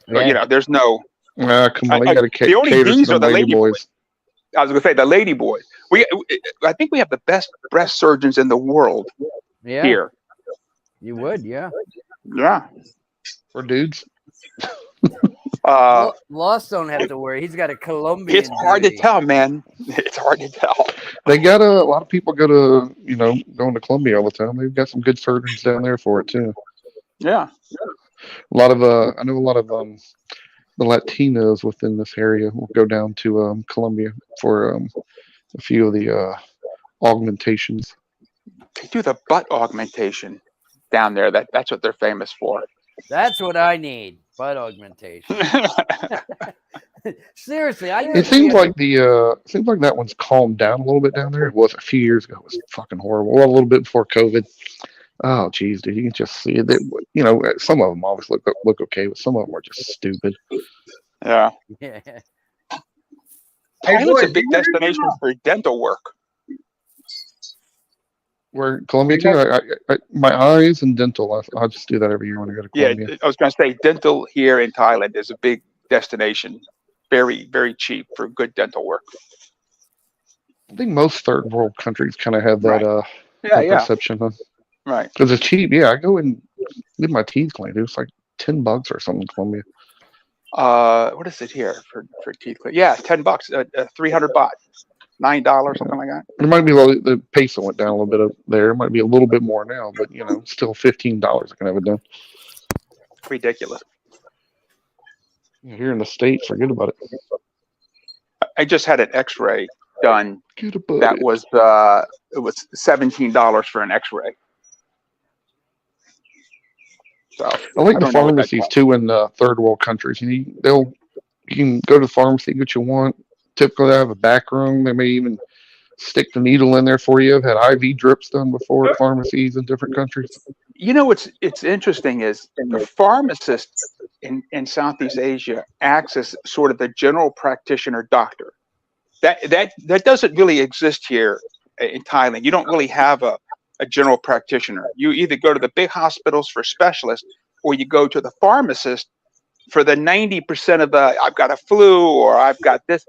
Yeah. There's no. Come on, you got to the only cater to B's are the the lady boys. I was going to say the lady boys. I think we have the best breast surgeons in the world Yeah. here. You would, yeah. Yeah. For dudes. Lost don't have to worry. He's got a Colombian. It's hard to beauty. tell, man. It's hard to tell. They got a lot of people go to, going to Colombia all the time. They've got some good surgeons down there for it too. Yeah. A lot of I know a lot of the Latinos within this area will go down to Colombia for a few of the augmentations. They do the butt augmentation down there. That's what they're famous for. That's what I need. Butt augmentation. Seriously, It seems like that one's calmed down a little bit down there. It was a few years ago. It was fucking horrible. Well, a little bit before COVID. Oh, geez, dude, you can just see it. Some of them always look okay, but some of them are just stupid. Yeah. Yeah. Thailand's a big destination for dental work. Where Colombia too, my eyes and dental. I just do that every year when I go to Yeah, Colombia. I was going to say dental here in Thailand is a big destination. Very, very cheap for good dental work. I think most third world countries kind of have that Yeah. perception, huh? Right. Because it's cheap. Yeah, I go and get my teeth cleaned. It's like $10 or something in Colombia. What is it here for teeth clean? Yeah, $10, 300 baht, $9, something like that. It might be the peso went down a little bit up there. It might be a little bit more now, but still $15 I can have it done. ridiculous. Here in the States, forget about it. I just had an X-ray done. Get about That it. was it was $17 for an X-ray. So I like the don't know what that pharmacies too in third world countries. You can go to the pharmacy, get what you want. Typically, they have a back room. They may even stick the needle in there for you. I've had IV drips done before at pharmacies in different countries. You know what's interesting is the pharmacist in Southeast Asia acts as sort of the general practitioner doctor. That doesn't really exist here in Thailand. You don't really have a general practitioner. You either go to the big hospitals for specialists, or you go to the pharmacist for the 90% of the I've got a flu or I've got this,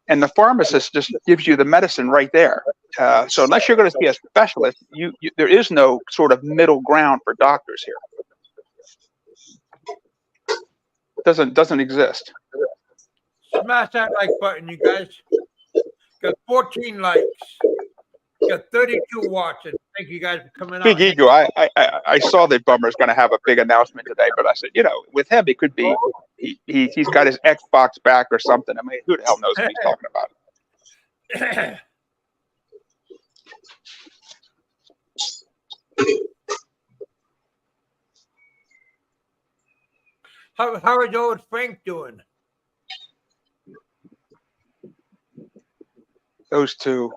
and the pharmacist just gives you the medicine right there. So unless you're going to see a specialist, there is no sort of middle ground for doctors here. It doesn't exist. Smash that like button, you guys. Got 14 likes. Got 32 watching. Thank you guys for coming out. Big ego. I saw that Bummer's going to have a big announcement today, but I said, with him, it could be he's got his Xbox back or something. I mean, who the hell knows what he's talking about? How is old Frank doing? Those two,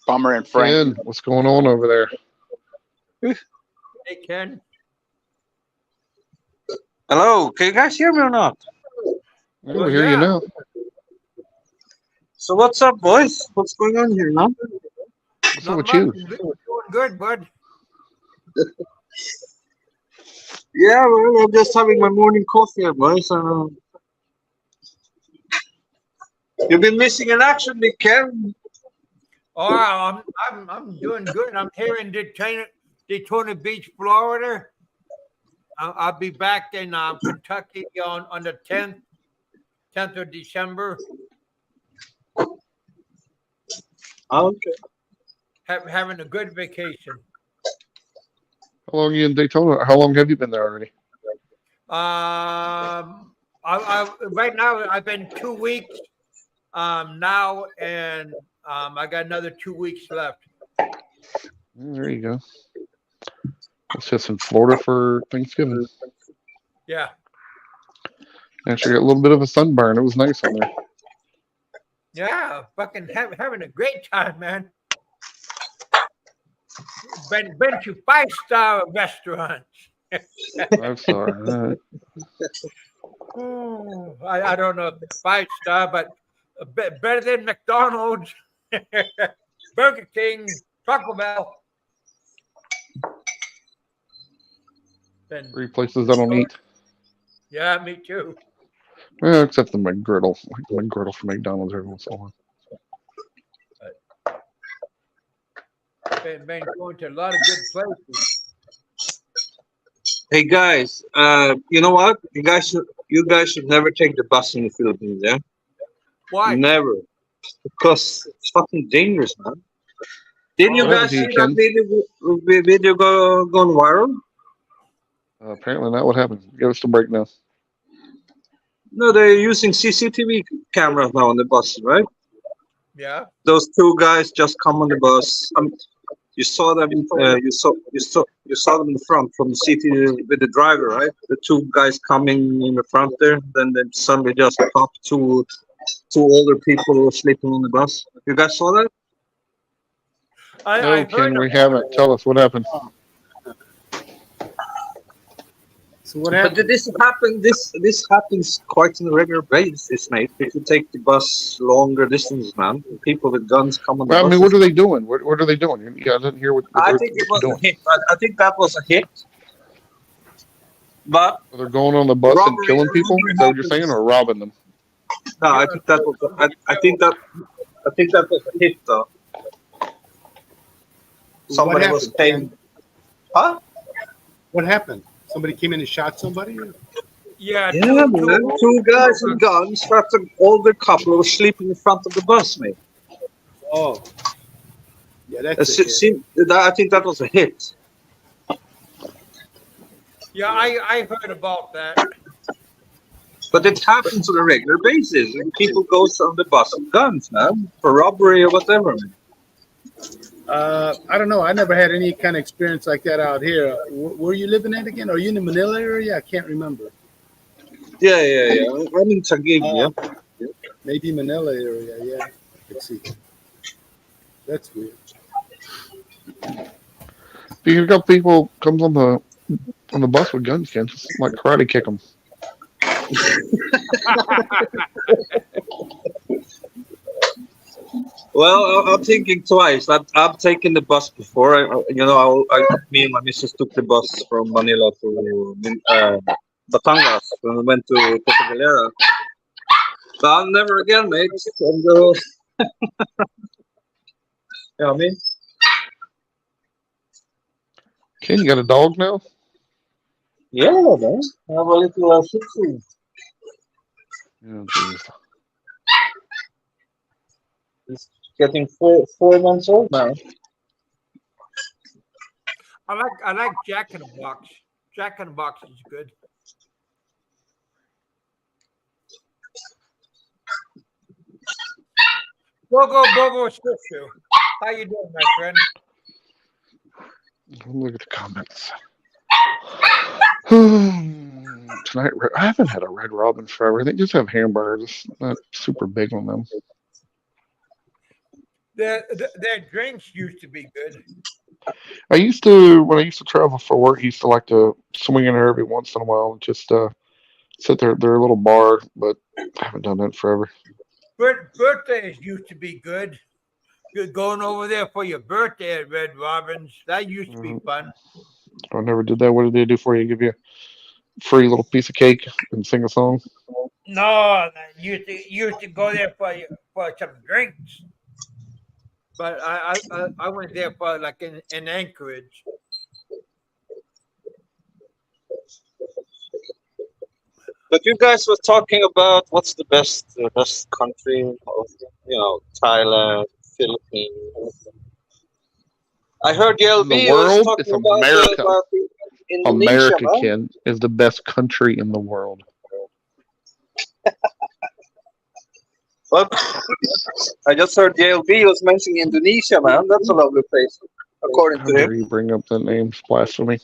Bummer and Frank. Ken, what's going on over there? Hey, Ken. Hello, can you guys hear me or not? We hear you now. So what's up, boys? What's going on here now? What's up Not with much. you? Doing good, bud. Yeah, well, I'm just having my morning coffee, boys. You've been missing in action, Big Ken. Oh, I'm doing good. I'm here in Daytona Beach, Florida. I'll be back in Kentucky on the 10th of December. Okay. Having a good vacation. How long are you in Daytona? How long have you been there already? I right now I've been 2 weeks now, and I got another 2 weeks left. There you go. It's just in Florida for Thanksgiving. Yeah. Actually, got a little bit of a sunburn. It was nice on there. Yeah, fucking having a great time, man. Been to 5-star restaurants. 5-star. I don't know if it's 5-star, but better than McDonald's, Burger King, Taco Bell. 3 places I don't eat. Yeah, me too. Well, except the McGriddle. Like the McGriddle from McDonald's every once in a while. Been going to a lot of good places. Hey guys, you know what? You guys should never take the bus in the Philippines, yeah? Why? Never. Because it's fucking dangerous, man. Didn't you What guys happened see to you, that video going viral? Apparently not what happened. Give us the breakdown. No, they're using CCTV cameras now on the bus, right? Yeah. Those 2 guys just come on the bus. You saw them. You saw them in the front from the city with the driver, right? The 2 guys coming in the front there. Then they suddenly just popped 2 older people who were sleeping on the bus. You guys saw that? No, Ken, we haven't. Tell us what happened. So what happened? But this happens quite on a regular basis, mate. If you take the bus longer distance, man, people with guns come on the Well, I mean, buses. what are they doing? What are they doing? Yeah, I didn't hear what I think it was a hit. I think that was a hit. But they're going on the bus and robbery- killing people. Is that what you're saying, or robbing them? no, I think that was. I think that was a hit, though. Somebody was happened, paying. Ken? Huh? What happened? Somebody came in and shot somebody? Or? Yeah. Yeah, man. 2 guys with guns. That's an older couple who was sleeping in front of the bus, mate. Oh. Yeah, that's it. I think that was a hit. Yeah, I heard about that. But it happens on a regular basis. People go on the bus with guns, man, for robbery or whatever. I don't know. I never had any kind of experience like that out here. Where are you living at again? Are you in the Manila area? I can't remember. Yeah. I'm in Taguig, yeah. Maybe Manila area. Yeah. Let's see. That's weird. You got people comes on the bus with guns, can just like karate kick them. Well, I'm thinking twice. I've taken the bus before. Me and my missus took the bus from Manila to Batangas when we went to Puerto Galera. But I'll never again, mate. And, you know what I mean? Ken, you got a dog now? Yeah, man. I have a little Shih Tzu. Oh, jeez. He's getting 4 months old now. I like Jack in the Box. Jack in the Box is good. Bogo sister. How you doing, my friend? Look at the comments. Tonight, I haven't had a Red Robin forever. They just have hamburgers. It's not super big on them. Their drinks used to be good. When I used to travel for work, I used to like to swing in there every once in a while and just sit there at their little bar, but I haven't done that forever. Birthdays used to be good. You're going over there for your birthday at Red Robin's. That used to be fun. I never did that. What did they do for you? Give you a free little piece of cake and sing a song? No, you used to go there for some drinks. But I went there for like in Anchorage. But you guys were talking about what's the best country of, Thailand, Philippines. I heard In the JLB was world, talking it's America. about Indonesia, America, man. Ken, is the best country in the world. Well, I just heard JLB was mentioning Indonesia, man. That's a lovely place, according How to dare him. you bring up that name? It's blasphemy.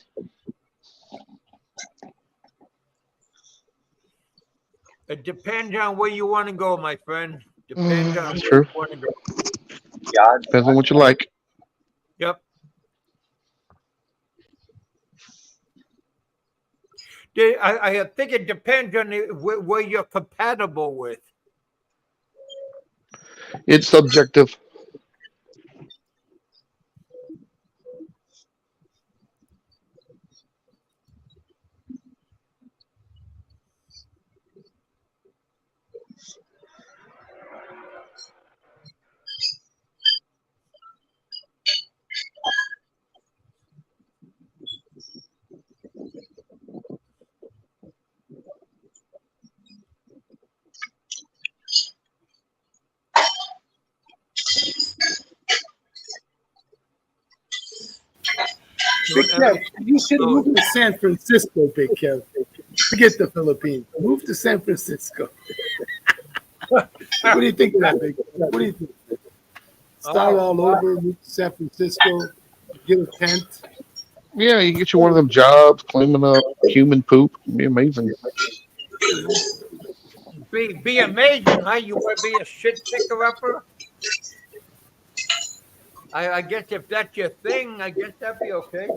It depends on where you want to go, my friend. Depends on That's where true. you want to go. Yeah, Depends on what you like. Yep. I think it depends on where you're compatible with. It's subjective. Big Kev, you should move to San Francisco, Big Kev. Forget the Philippines. Move to San Francisco. What do you think of that, Big Kev? What do you think? Start all over, move to San Francisco, get a tent. Yeah, you get you one of them jobs cleaning up human poop. It'd be amazing. Be amazing, huh? You want to be a shit picker upper? I guess if that's your thing, I guess that'd be okay.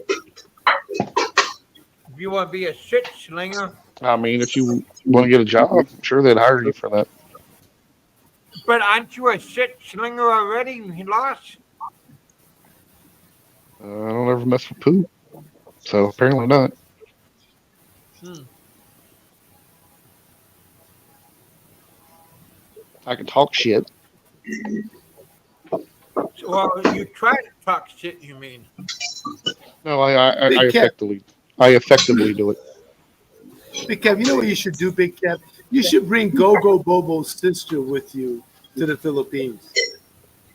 If you want to be a shit slinger. I mean, if you want to get a job, I'm sure they'd hire you for that. But aren't you a shit slinger already, Lost? I don't ever mess with poop, so apparently not. I can talk shit. Well, you try to talk shit, you mean? No, I effectively do it. Big Kev, you know what you should do, Big Kev? You should bring Go-Go Bobo's sister with you to the Philippines.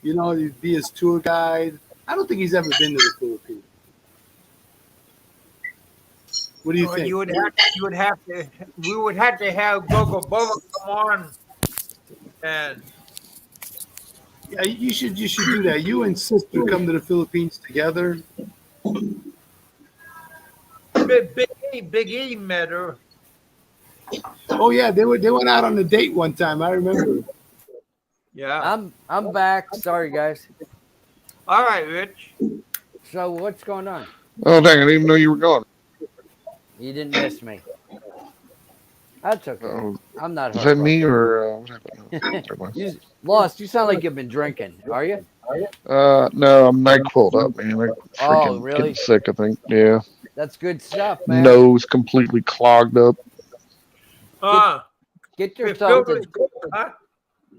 You know, you'd be his tour guide. I don't think he's ever been to the Philippines. What do you Or think? we would have to have Gogo Bubba come on and Yeah, you should do that. You and sister come to the Philippines together. Big E met her. Oh yeah, they went out on a date one time. I remember. Yeah. I'm back. Sorry, guys. All right, Rich. So what's going on? Oh, dang, I didn't even know you were gone. You didn't miss me. That's okay. I'm not Is that heartbroken. me or what happened? Never mind. You lost. You sound like you've been drinking. Are you? No, I'm NyQuil'd up, man. I'm freaking really? getting sick, I think. Yeah. That's good stuff, man. Nose completely clogged up. Get yourself Phil- huh?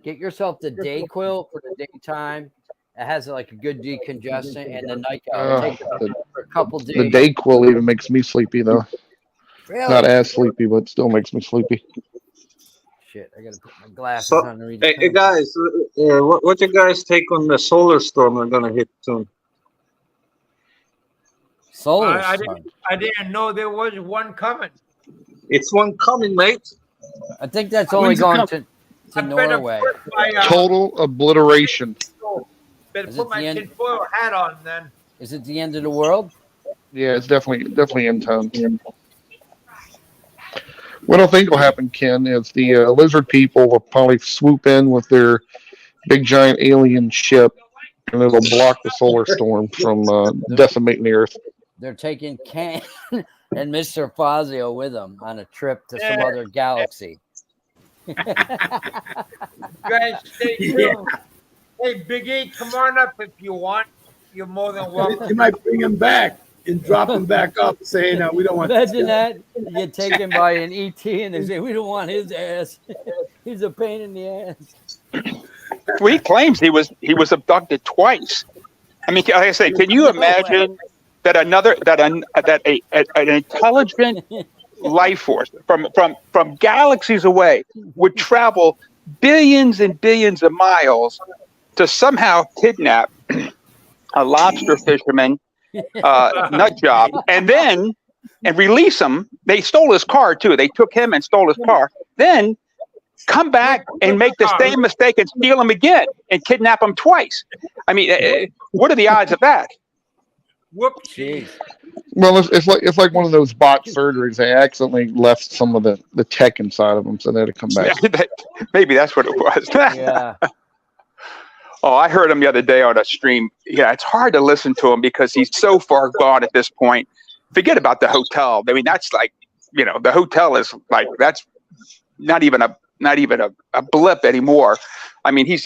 get yourself the Dayquil for the daytime. It has like a good decongestant, and the night take it for a couple days. The Dayquil even makes me sleepy, though. Really? Not as sleepy, but still makes me sleepy. Shit, I gotta put my glasses So, on to read hey, the guys, what you guys take on the solar storm we're gonna hit soon? solar I storm. didn't know there was one coming. It's one coming, mate. I think that's only When's it going come? to Norway. Total obliteration. Better Is put it my the end? tinfoil hat on then. Is it the end of the world? Yeah, it's definitely in town. What I think will happen, Ken, is the lizard people will probably swoop in with their big giant alien ship, and it'll block the solar storm from decimating the Earth. They're taking Ken and Mr. Fazio with them on a trip to some other galaxy. Guys, stay tuned. Hey, Big E, come on up if you want. You're more than welcome. You might bring him back and drop him back up, saying, "No, we don't want." Imagine that. You get taken by an ET and they say, we don't want his ass. He's a pain in the ass. Well, he claims he was abducted twice. I mean, like I say, can you imagine that an intelligent life force from galaxies away would travel billions and billions of miles to somehow kidnap a lobster fisherman nut job and release him? They stole his car too. They took him and stole his car. Then come back and make the same mistake and steal him again and kidnap him twice. I mean, what are the odds of that? Whoopsie. Well, it's like one of those bot surgeries. They accidentally left some of the tech inside of them, so they had to come back. Maybe that's what it was. Yeah. Oh, I heard him the other day on a stream. Yeah, it's hard to listen to him because he's so far gone at this point. Forget about the hotel. I mean, that's like, the hotel is like, that's not even a blip anymore. I mean, he's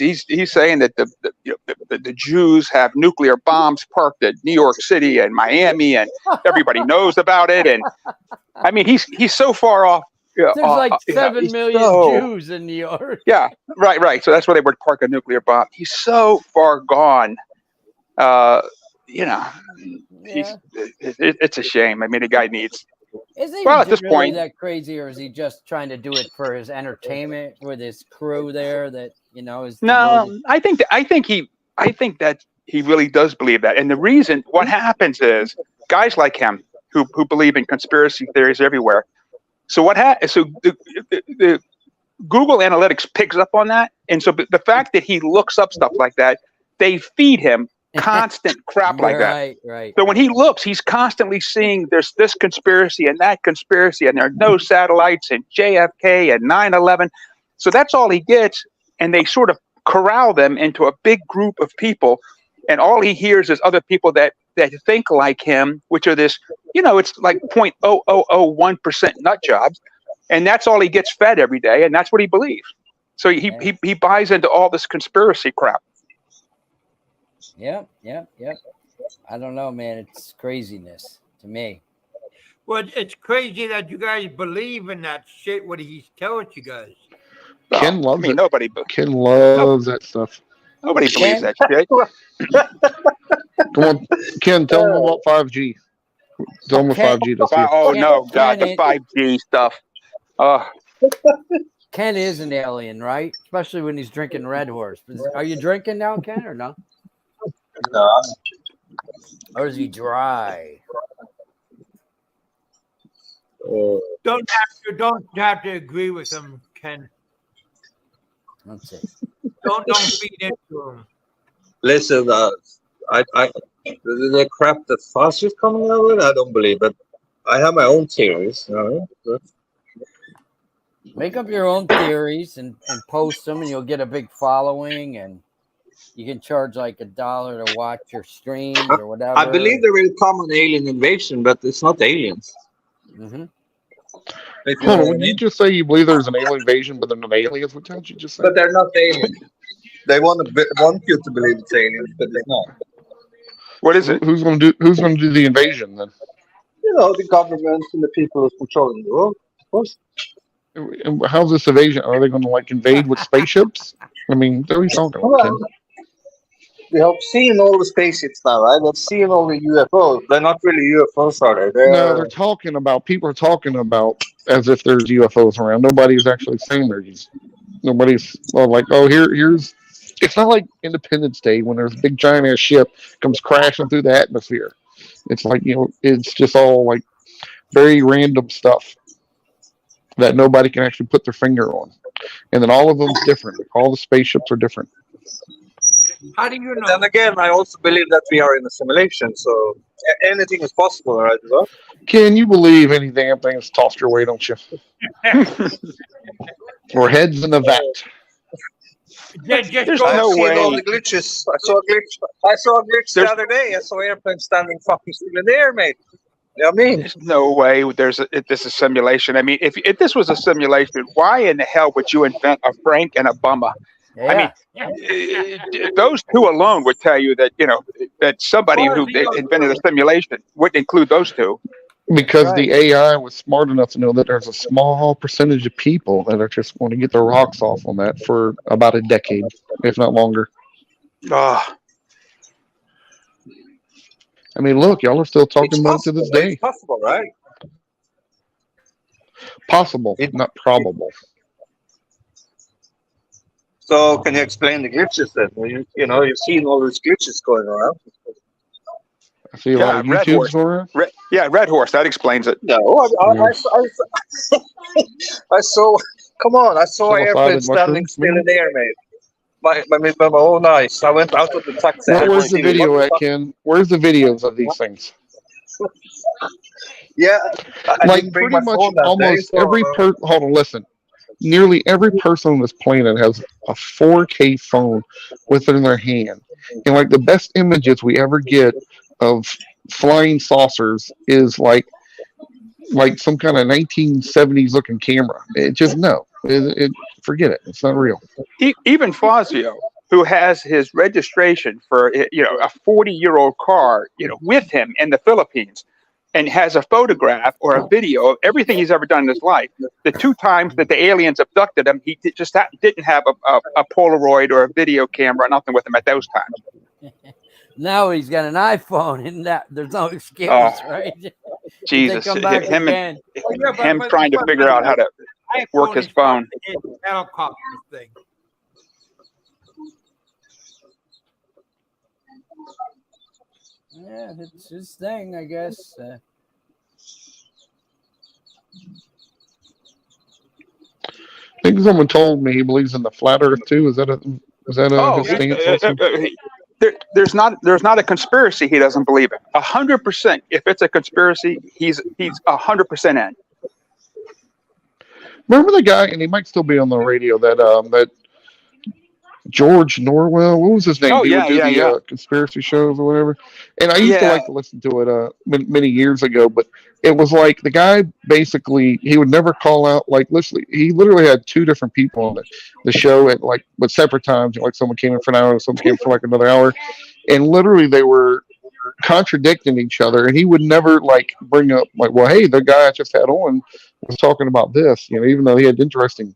saying that the Jews have nuclear bombs parked at New York City and Miami, and everybody knows about it. And I mean, he's so far off. There's like 7 million Jews in New York. Yeah, right. So that's where they would park a nuclear bomb. He's so far gone. It's a shame. I mean, the guy needs. Is he at this really point that crazy, or is he just trying to do it for his entertainment with his crew there? That is. No, I think that he really does believe that. And the reason, what happens is guys like him who believe in conspiracy theories everywhere. So the Google Analytics picks up on that, and so the fact that he looks up stuff like that, they feed him constant crap like that. Right. So when he looks, he's constantly seeing there's this conspiracy and that conspiracy, and there are no satellites and JFK and 9/11. So that's all he gets, and they sort of corral them into a big group of people, and all he hears is other people that think like him, which are this, it's like 0.0001% nut jobs, and that's all he gets fed every day, and that's what he believes. So he buys into all this conspiracy crap. Yep. I don't know, man. It's craziness to me. Well, it's crazy that you guys believe in that shit. What he's telling you guys. Ken loves it. Ken loves loves that stuff. Nobody believes that shit. Come on, Ken, tell them about 5G. Tell them what 5G does. Oh no, God, the 5G stuff. Ken is an alien, right? Especially when he's drinking Red Horse. Are you drinking now, Ken, or no? No. Or is he dry? Don't have to agree with him, Ken. Let's see. Don't feed into him. Listen, the crap that Foss is coming out with, I don't believe it. I have my own theories. Make up your own theories and post them, and you'll get a big following, and you can charge like $1 to watch your streams or whatever. I believe there will come an alien invasion, but it's not aliens. Mm-hmm. Hold on, would you just say you believe there's an alien invasion, but they're not aliens? What did you just say? But they're not aliens. They want you to believe it's aliens, but it's not. What is it? Who's going to do the invasion then? You know, the government and the people who's controlling the world, of course. And how's this invasion? Are they going to like invade with spaceships? I mean, what are we talking about, Ken? We have seen all the spaceships now, right? We've seen all the UFOs. They're not really UFOs, are they? No, they're talking about. People are talking about as if there's UFOs around. Nobody's actually saying there's. Nobody's like, oh, here's. It's not like Independence Day when there's a big giant ass ship comes crashing through the atmosphere. It's like, it's just all like very random stuff that nobody can actually put their finger on, and then all of them's different. All the spaceships are different. How do you know? Then again, I also believe that we are in a simulation, so anything is possible, right? Well? Can you believe any damn thing is tossed your way, don't you? Or heads in the vat. Just There's go. no I've seen way. all the glitches. I saw a glitch the other day. I saw airplanes standing fucking still in the air, mate. You know what I mean? There's no way this is simulation. I mean, if this was a simulation, why in the hell would you invent a Frank and a Bummer? Yeah. I mean, those two alone would tell you that that somebody who invented a simulation wouldn't include those two. Because the AI was smart enough to know that there's a small percentage of people that are just going to get their rocks off on that for about a decade, if not longer. Oh, I mean, look, y'all are still talking about it to this day. It's possible, right? Possible, not probable. So, can you explain the glitches then? You've seen all these glitches going around. I see a lot of Red YouTubes Horse. going around. Red Horse. That explains it. No, I saw. Come on, I saw airplanes standing still in the air, mate. My own eyes. I went out of the taxi. Where's the video at, Ken? Where's the videos of these things? Yeah, I like didn't bring pretty my much phone that almost day, so, every hold on, listen. Nearly every person on this planet has a 4K phone within their hand, and like the best images we ever get of flying saucers is like some kind of 1970s looking camera. It just forget it. It's not real. Even Fazio, who has his registration for a 40-year-old car, with him in the Philippines, and has a photograph or a video of everything he's ever done in his life. The 2 times that the aliens abducted him, he just didn't have a Polaroid or a video camera or nothing with him at those times. Now he's got an iPhone, and there's no excuse, right? Jesus, They come back him again. him trying to figure out how to work his phone. Helicopter thing. Yeah, it's his thing, I guess. I think someone told me he believes in the flat Earth too. Is that his stance? There's not a conspiracy he doesn't believe in. 100%. If it's a conspiracy, he's 100% in. Remember the guy, and he might still be on the radio, that George Norwell, what was his name? He would do the conspiracy shows or whatever. And I used to like to listen to it many years ago, but it was like the guy basically, he would never call out, like, he literally had 2 different people on the show at but separate times. Like someone came in for an hour, someone came for like another hour. And literally they were contradicting each other. And he would never bring up well, hey, the guy I just had on was talking about this, even though he had interesting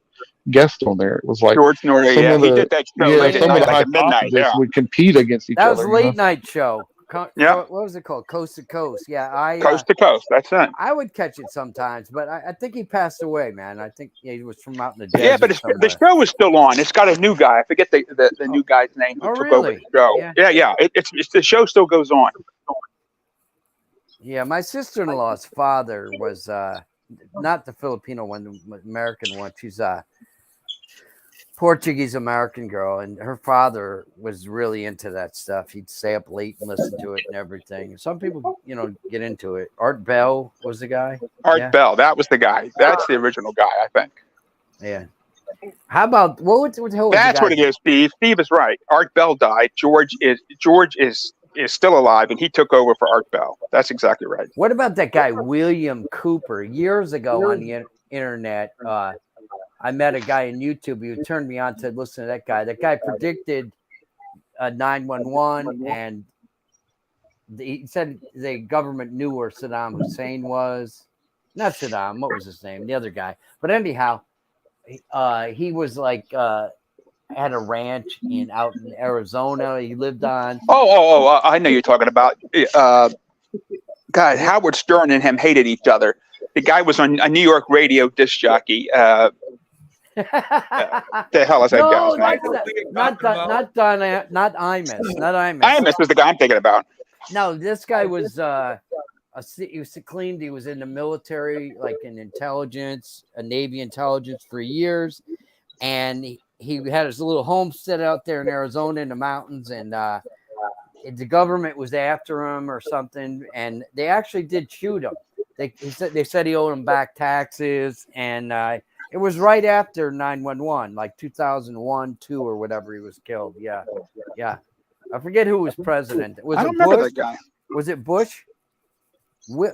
guest on there. It was like George Norwell, he did that show late at night, like at midnight. Yeah, would compete against each other. That was late night show. What was it called? Coast to Coast. Yeah, Coast to Coast. That's it. I would catch it sometimes, but I think he passed away, man. I think he was from out in the desert. Yeah, but the show is still on. It's got a new guy. I forget the new guy's name who took over the show. Yeah. It's the show still goes on. Yeah, my sister-in-law's father was not the Filipino one, the American one. She's a Portuguese American girl, and her father was really into that stuff. He'd stay up late and listen to it and everything. Some people, get into it. Art Bell was the guy. Art Bell, that was the guy. That's the original guy, I think. Yeah. How about what the hell was That's the guy? what it is, Steve. Steve is right. Art Bell died. George is still alive, and he took over for Art Bell. That's exactly right. What about that guy William Cooper? Years ago on the internet, I met a guy on YouTube who turned me on to listen to that guy. That guy predicted 9/11, and he said the government knew where Saddam Hussein was. Not Saddam. What was his name? The other guy. But anyhow, he was like had a ranch out in Arizona. He lived on. I know you're talking about. God, Howard Stern and him hated each other. The guy was on a New York radio disc jockey. The hell is that guy's name? Not Imus. Not Imus. Imus was the guy I'm thinking about. No, this guy was he was claimed he was in the military, like in intelligence, a Navy intelligence for years, and he had his little homestead out there in Arizona in the mountains, and the government was after him or something, and they actually did shoot him. They said he owed them back taxes, and it was right after 9/11, like 2001, 2, or whatever. He was killed. Yeah. I forget who was president. Was I it don't remember Bush? that guy. Was it Bush?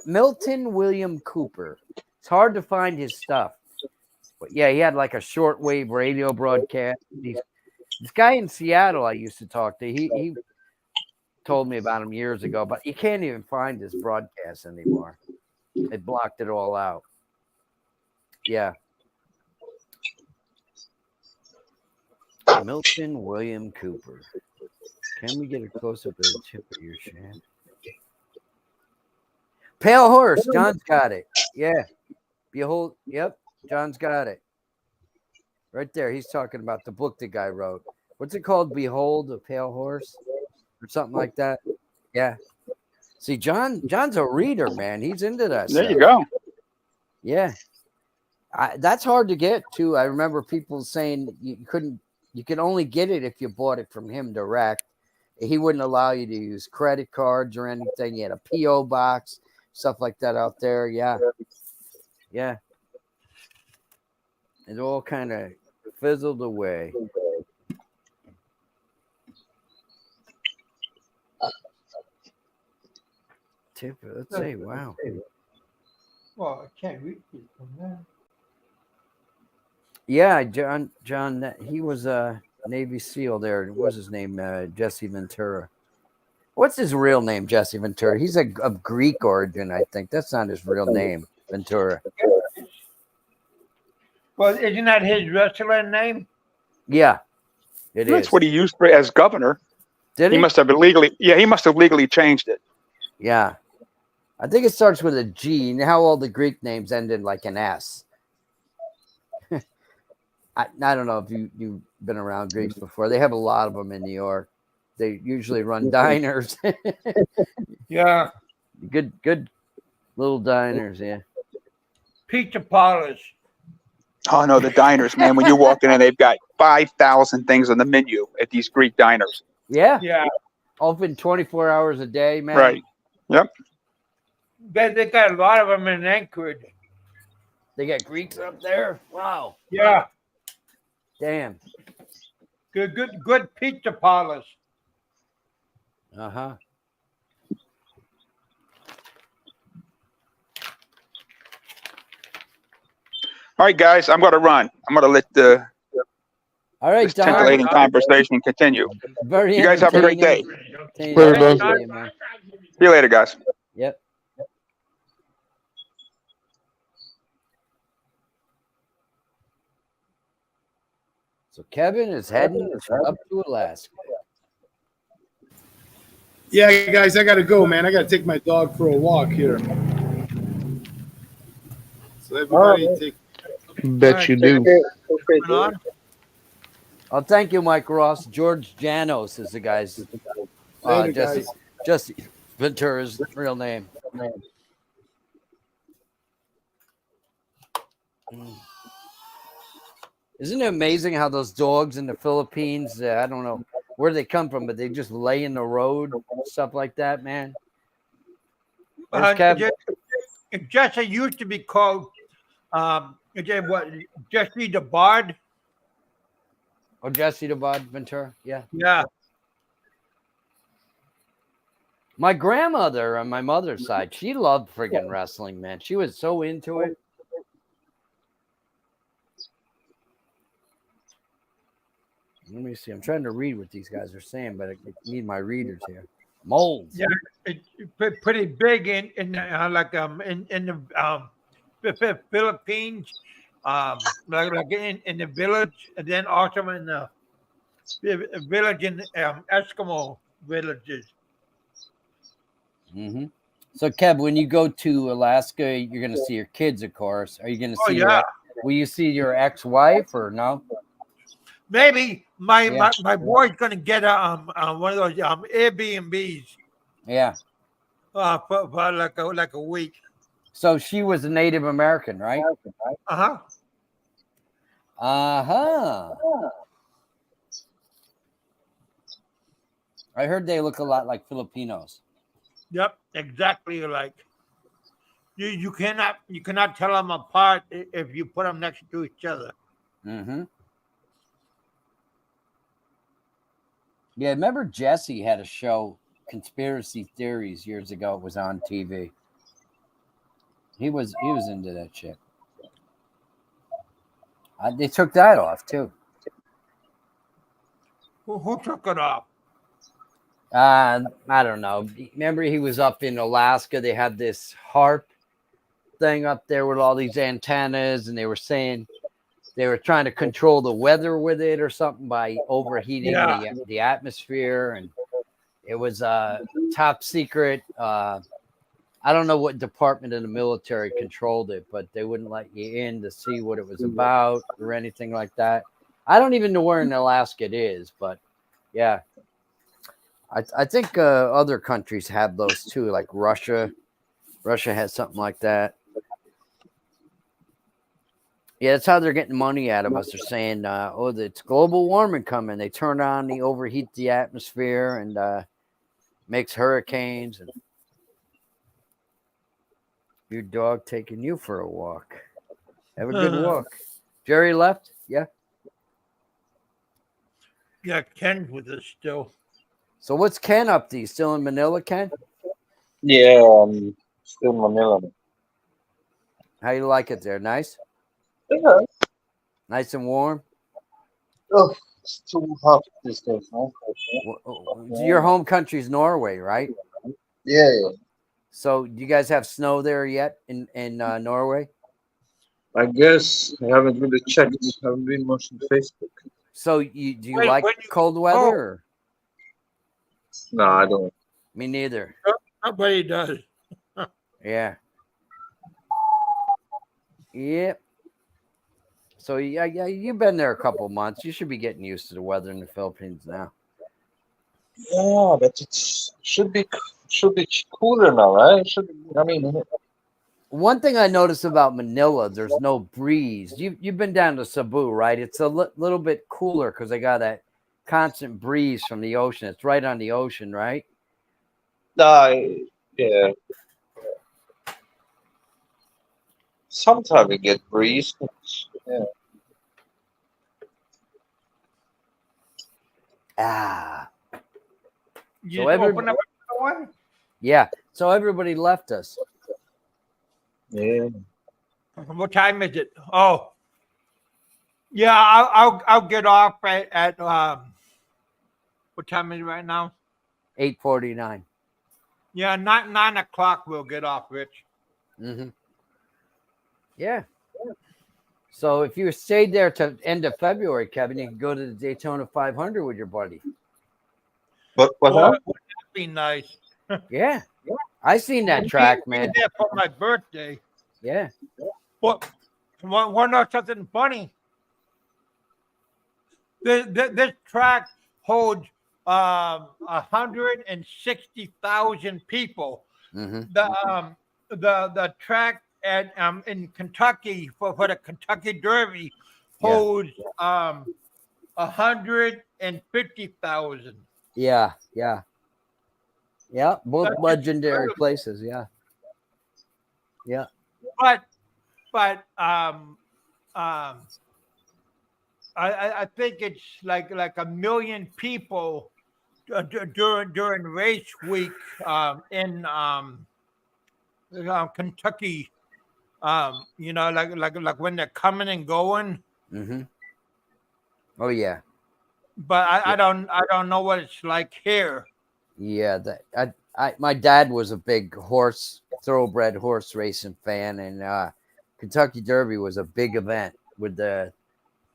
Milton William Cooper. It's hard to find his stuff, but yeah, he had like a shortwave radio broadcast. This guy in Seattle I used to talk to. He told me about him years ago, but you can't even find his broadcast anymore. They blocked it all out. Yeah. Milton William Cooper. Can we get a close-up of the tip of your shaft? Pale Horse. John's got it. Yeah. Behold. Yep. John's got it. Right there. He's talking about the book the guy wrote. What's it called? Behold a Pale Horse? Or something like that. Yeah. See, John's a reader, man. He's into that There stuff. you go. Yeah. That's hard to get, too. I remember people saying you could only get it if you bought it from him direct. He wouldn't allow you to use credit cards or anything. He had a P.O. box, stuff like that out there. Yeah. Yeah. It all kind of fizzled away. Tip, let's say, wow. Well, I can't read it from there. Yeah, John, he was a Navy SEAL there. What was his name? Jesse Ventura. What's his real name, Jesse Ventura? He's of Greek origin, I think. That's not his real name, Ventura. Well, isn't that his wrestling name? Yeah, That's what he used as governor. Did he? He must have legally changed it. Yeah. I think it starts with a G. And how all the Greek names end in like an S. I don't know if you've been around Greeks before. They have a lot of them in New York. They usually run diners. Yeah. Good little diners, yeah. Pizza parlors. Oh no, the diners, man. When you walk in and they've got 5,000 things on the menu at these Greek diners. Yeah. Yeah. Open 24 hours a day, man. Right. Yep. They got a lot of them in Anchorage. They got Greeks up there. Wow. Yeah. Damn. Good pizza parlors. Uh-huh. All right, guys, I'm going to run. I'm going to let All right, this Don. titillating conversation continue. Very You guys have a great day. entertaining. Later, bud. Yeah, man. See you later, guys. Yep. So Kevin is heading up to Alaska. Yeah, guys, I gotta go, man. I gotta take my dog for a walk here. So everybody take. Bet you do. Going on? Oh, thank you, Mike Ross. George Janos is the guy's. Later, Jesse Ventura's real name. Isn't it amazing how those dogs in the Philippines, I don't know where they come from, but they just lay in the road, stuff like that, man. There's Kev. Jesse used to be called Jesse the Bard. Oh, Jesse the Bud Ventura. Yeah. Yeah. My grandmother on my mother's side, she loved friggin' wrestling, man. She was so into it. Let me see. I'm trying to read what these guys are saying, but I need my readers here. Molds. Yeah, it's pretty big in the Philippines, like in the village, and then also in the village in Eskimo villages. Mm-hmm. So, Kev, when you go to Alaska, you're going to see your kids, of course. Are you going to see will you see your ex-wife or no? Maybe my boy's going to get one of those Airbnbs. Yeah. For like a week. So she was a Native American, right? Uh-huh. Uh-huh. I heard they look a lot like Filipinos. Yep, exactly. Like you cannot tell them apart if you put them next to each other. Mm-hmm. Yeah, remember Jesse had a show, Conspiracy Theories, years ago. It was on TV. He was into that shit. They took that off too. Who took it off? I don't know. Remember, he was up in Alaska. They had this harp thing up there with all these antennas, and they were saying they were trying to control the weather with it or something by overheating the atmosphere, and it was top secret. I don't know what department in the military controlled it, but they wouldn't let you in to see what it was about or anything like that. I don't even know where in Alaska it is, but yeah. I think other countries have those too, like Russia. Russia has something like that. Yeah, that's how they're getting money out of us. They're saying, it's global warming coming. They turn on, they overheat the atmosphere and makes hurricanes. And your dog taking you for a walk. Have a good walk. Jerry left? Yeah. Yeah, Ken's with us still. So what's Ken up to? Still in Manila, Ken? Yeah, still in Manila. How you like it there? Nice? Yeah. Nice and warm? Oh, it's too hot these days, man. Your home country's Norway, right? Yeah. So do you guys have snow there yet in Norway? I guess I haven't really checked. I haven't been much on Facebook. So do you like cold weather? Or? No, I don't. Me neither. Nobody does. Yeah. Yep. So yeah, you've been there a couple months. You should be getting used to the weather in the Philippines now. Yeah, but it should be cooler now, right? One thing I noticed about Manila, there's no breeze. You've been down to Cebu, right? It's a little bit cooler because they got that constant breeze from the ocean. It's right on the ocean, right? Yeah. Sometimes we get breeze. Yeah. Ah. You open up the one? Yeah. So everybody left us. Yeah. What time is it? Oh. Yeah, I'll get off at what time is it right now? 8:49. Yeah, 9 o'clock we'll get off, Rich. Mm-hmm. Yeah. So if you stayed there to end of February, Kevin, you can go to the Daytona 500 with your buddy. What? Wouldn't that be nice? Yeah. I seen that track, man. There for my birthday. Yeah. Well, want to know something funny? This track holds 160,000 people. Mm-hmm. The track at in Kentucky for the Kentucky Derby Yeah. holds 150,000. Yeah. Both That's legendary incredible. places. Yeah. But I think it's like a million people during race week in Kentucky. Like when they're coming and going. Mm-hmm. Oh yeah. But I don't know what it's like here. Yeah, my dad was a big thoroughbred horse racing fan, and Kentucky Derby was a big event with the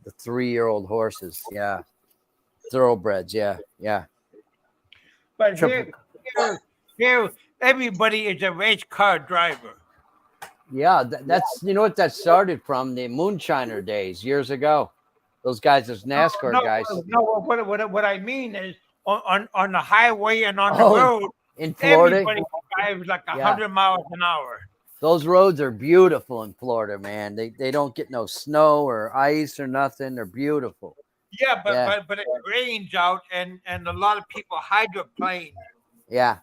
3-year-old horses. Yeah, thoroughbreds. Yeah. But Triple- here, everybody is a race car driver. Yeah, that's what that started from the moonshiner days years ago. Those guys, those NASCAR guys. No, what I mean is on the highway and on the Oh, road, in Florida. everybody drives like Yeah. 100 miles an hour. Those roads are beautiful in Florida, man. They don't get no snow or ice or nothing. They're beautiful. Yeah, Yeah. but it rains out and a lot of people hydroplane. Yeah.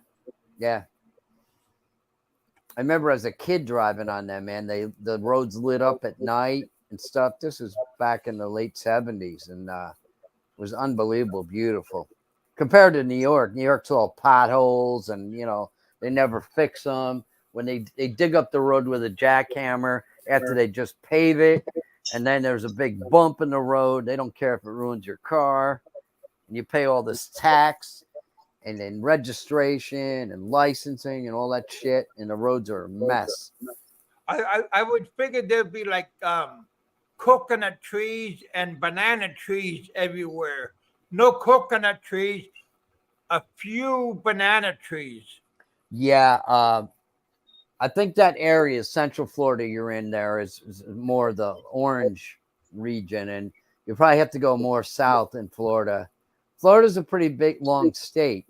I remember as a kid driving on them, man. The roads lit up at night and stuff. This was back in the late 70s, and it was unbelievable, beautiful. Compared to New York, New York's all potholes, and they never fix them. When they dig up the road with a jackhammer after they just pave it, and then there's a big bump in the road. They don't care if it ruins your car, and you pay all this tax and then registration and licensing and all that shit, and the roads are a mess. I would figure there'd be like coconut trees and banana trees everywhere. No coconut trees, a few banana trees. Yeah, I think that area, Central Florida, you're in there is more the orange region, and you probably have to go more south in Florida. Florida's a pretty big, long state.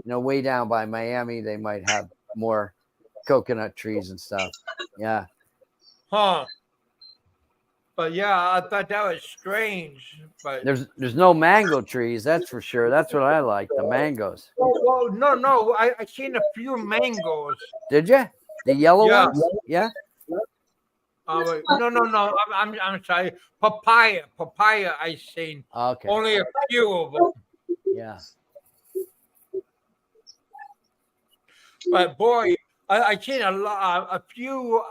Way down by Miami, they might have more coconut trees and stuff. Yeah. Huh. But yeah, I thought that was strange. But There's no mango trees, that's for sure. That's what I like, the mangoes. well, no. I seen a few mangoes. Did you? The yellow Yeah. ones? Yeah. Wait, no. I'm sorry. Papaya. I seen Okay. only a few of them. Yeah. But boy, I seen a few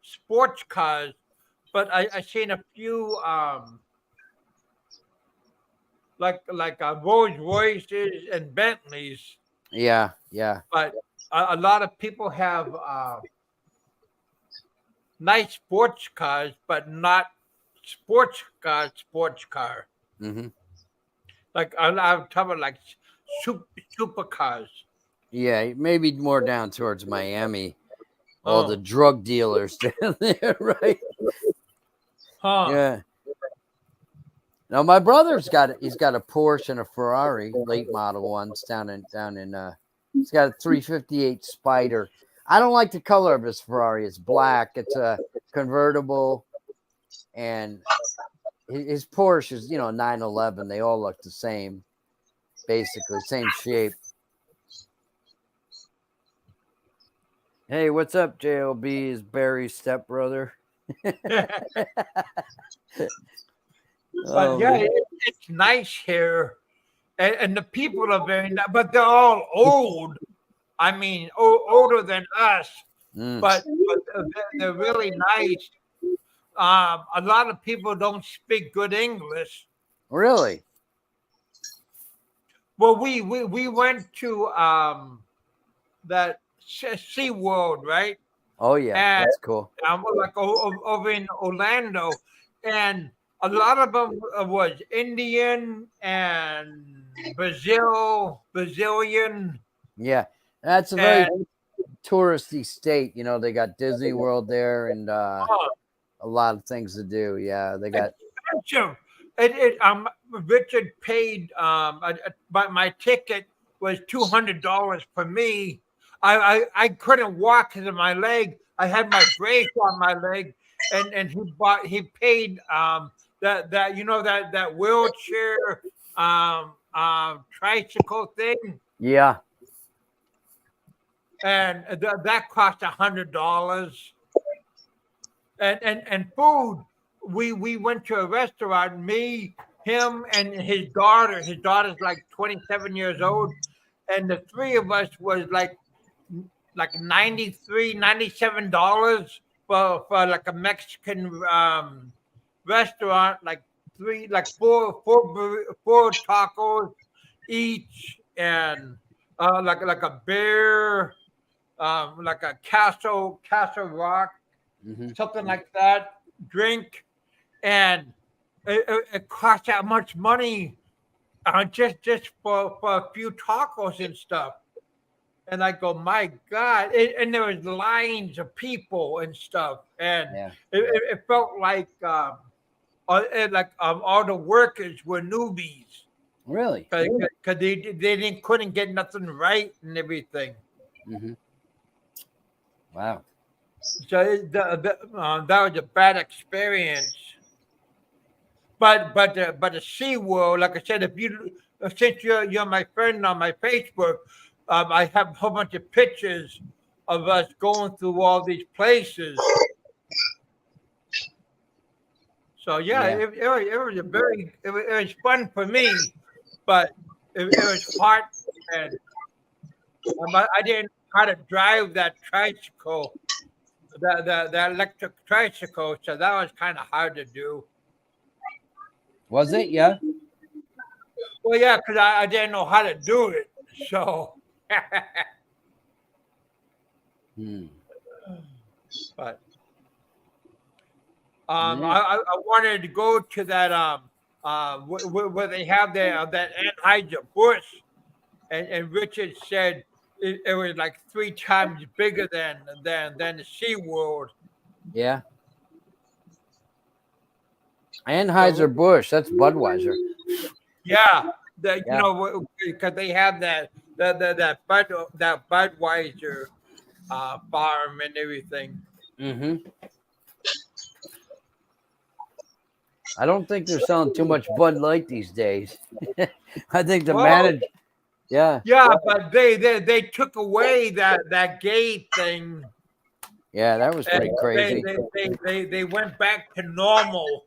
sports cars, but I seen a few like Rolls Royces and Bentleys. Yeah. But a lot of people have nice sports cars, but not sports car. Mm-hmm. Like I'm talking about like supercars. Yeah, maybe more down towards Miami. All Oh. the drug dealers down there, right? Huh. Yeah. Now my brother's got a Porsche and a Ferrari, late model ones down in he's got a 358 Spider. I don't like the color of his Ferrari. It's black. It's a convertible, and his Porsche is 911. They all look the same, basically same shape. Hey, what's up, JLB? Is Barry's stepbrother? But yeah, it's nice here, and the people are very nice, but they're all old. I mean, older than us, but they're really nice. A lot of people don't speak good English. Really? Well, we went to that Sea World, right? Oh yeah, And that's cool. like over in Orlando, and a lot of them was Indian and Brazilian. Yeah, that's a very touristy state. They got Disney World there and a lot of things to do. Yeah, they got. Richard paid. But my ticket was $200 for me. I couldn't walk because of my leg. I had my brace on my leg, and he paid that you know that wheelchair tricycle thing, Yeah. and that cost $100. And food. We went to a restaurant. Me, him, and his daughter. His daughter's like 27 years old, and the three of us was like $97 for like a Mexican restaurant, like four tacos each, and like a beer, like a Castle Rock, something like that, drink, and it cost that much money just for a few tacos and stuff. And I go, my God! And there was lines of people and stuff, and it felt like all the workers were newbies. Really? Because they couldn't get nothing right and everything. Wow. So that was a bad experience. But the Sea World, like I said, since you're my friend on my Facebook, I have a whole bunch of pictures of us going through all these places. So it was it was fun for me, but it was hard, and I didn't know how to drive that tricycle, the electric tricycle, so that was kind of hard to do. Was it? Yeah. Well, yeah, because I didn't know how to do it, so. But I wanted to go to that where they have that Anheuser-Busch, and Richard said it was like 3 times bigger than the Sea World. Yeah. Anheuser-Busch, that's Budweiser. Yeah, you know, because they have that Budweiser farm and everything. I don't think they're selling too much Bud Light these days. I think the manager. Yeah, but they took away that gate thing. Yeah, that was pretty crazy. They went back to normal.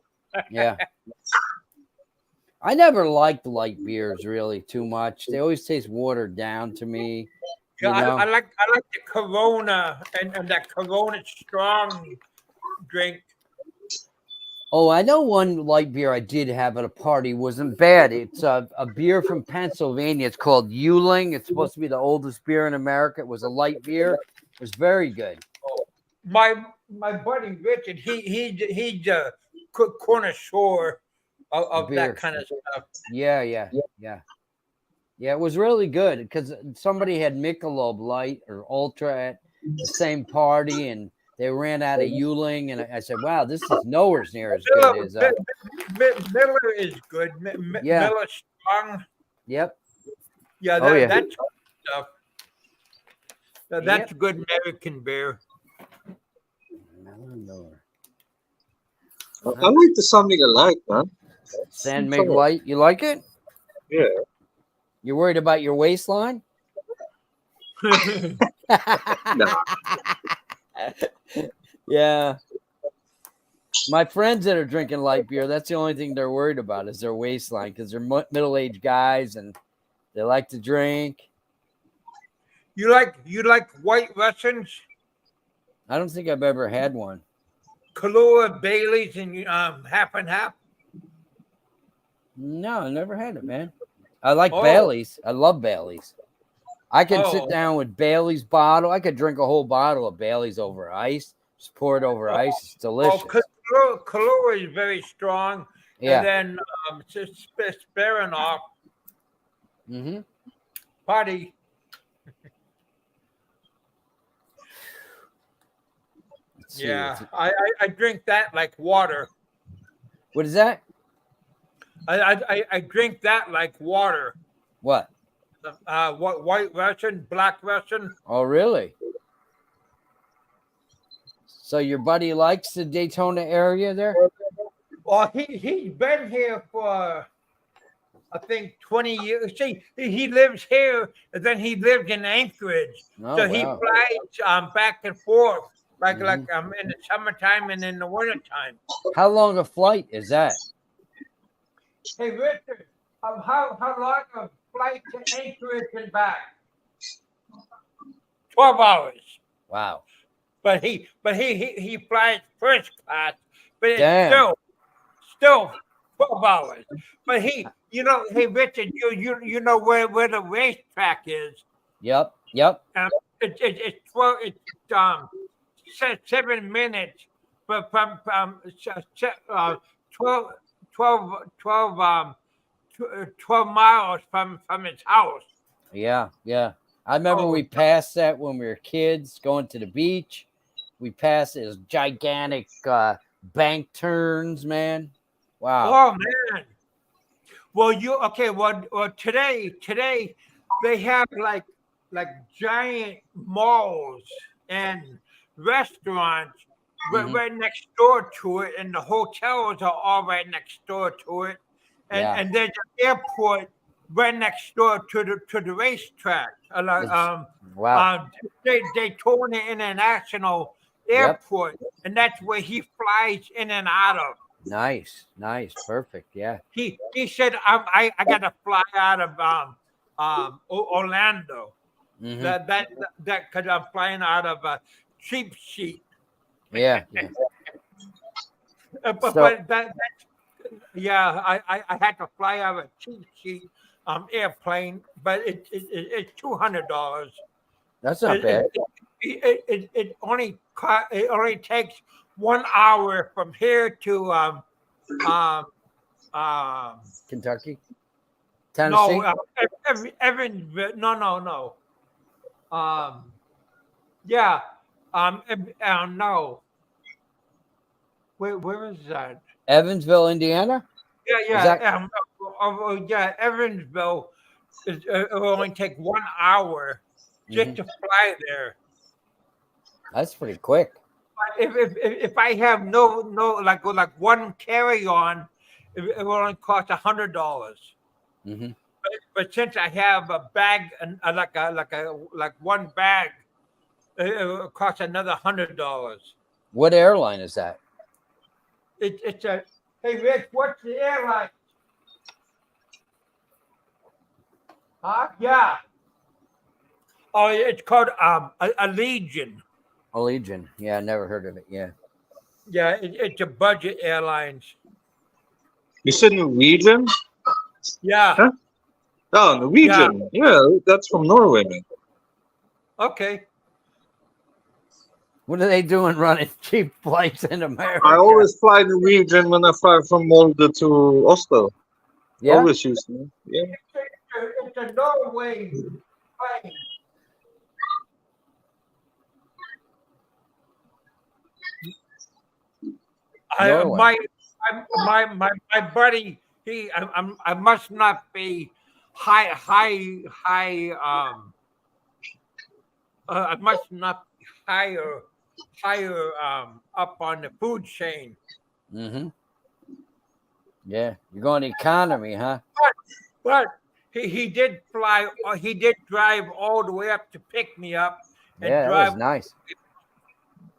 Yeah. I never liked light beers really too much. They always taste watered down to me. Yeah, I like the Corona and that Corona strong drink. Oh, I know one light beer I did have at a party wasn't bad. It's a beer from Pennsylvania. It's called Yuling. It's supposed to be the oldest beer in America. It was a light beer. It was very good. My buddy Richard, he's a connoisseur of that kind of stuff. Yeah. It was really good because somebody had Michelob Light or Ultra at the same party, and they ran out of Yuling, and I said, "Wow, this is nowhere near as good as." Miller is good. Miller strong. Yep. Yeah, that's stuff. That's good American beer. I like the something I like, man. San Mig Light, you like it? Yeah. You're worried about your waistline? Nah. Yeah. My friends that are drinking light beer, that's the only thing they're worried about is their waistline because they're middle-aged guys and they like to drink. You like White Russians? I don't think I've ever had one. Kahlua, Bailey's, and half and half? No, I never had it, man. I like Bailey's. I love Bailey's. I can sit down with Bailey's bottle. I could drink a whole bottle of Bailey's over ice. Just pour it over ice. It's delicious. Kahlua is very strong. Yeah. And then just sparing off. Party. Yeah, I drink that like water. What is that? I drink that like water. What? White Russian, Black Russian. Oh, really? So your buddy likes the Daytona area there? Well, he's been here for I think 20 years. See, he lives here, and then he lived in Anchorage, Oh, so he wow. flies back and forth like Mhm. in the summertime and in the wintertime. How long a flight is that? Hey Richard, how long a flight to Anchorage and back? 12 hours. Wow. But he flies first class, but it's Damn. still 12 hours. But hey Richard, you know where the racetrack is. Yep. It's 7 minutes, but from 12 miles from his house. Yeah. I remember Oh. we passed that when we were kids going to the beach. We passed those gigantic bank turns, man. Wow. Oh man. Well, Well, today they have like giant malls and restaurants Mhm. right next door to it, and the hotels are all right next door to it, Yeah. and there's an airport right next door to the racetrack. Wow. Daytona International Yep. Airport, and that's where he flies in and out of. Nice. Perfect. Yeah. He said I got to fly out of Orlando. Mhm. That because I'm flying out of Cheap Sheet. Yeah. But So- I had to fly out of a Cheap Sheet airplane, but it's $200. That's not bad. It only takes 1 hour from here to Kentucky? Tennessee? no, Evansville. No. Yeah. No. Where is that? Evansville, Indiana? Yeah. Yeah. Evansville it will only take 1 hour just Mhm. to fly there. That's pretty quick. If I have no like one carry on, it will only cost $100. Mhm. But since I have a bag and like one bag, it will cost another $100. What airline is that? It's a hey Rich, what's the airline? Huh? Yeah. Oh, it's called a Legion. Allegiant. Yeah, I never heard of it. Yeah. Yeah, it's a budget airlines. You said Norwegian? Yeah. Huh? Oh, Norwegian. Yeah, that's from Norway, man. Okay. What are they doing running cheap flights in America? I always fly Norwegian when I fly from Molde to Oslo. Yeah. Always use them. Yeah. It's a Norway plane. Norway. My buddy, I must not be high I must not be higher up on the food chain. Mm-hmm. Yeah, you're going economy, huh? But he did fly. He did drive all the way up to pick me up. And Yeah, that drive. was nice.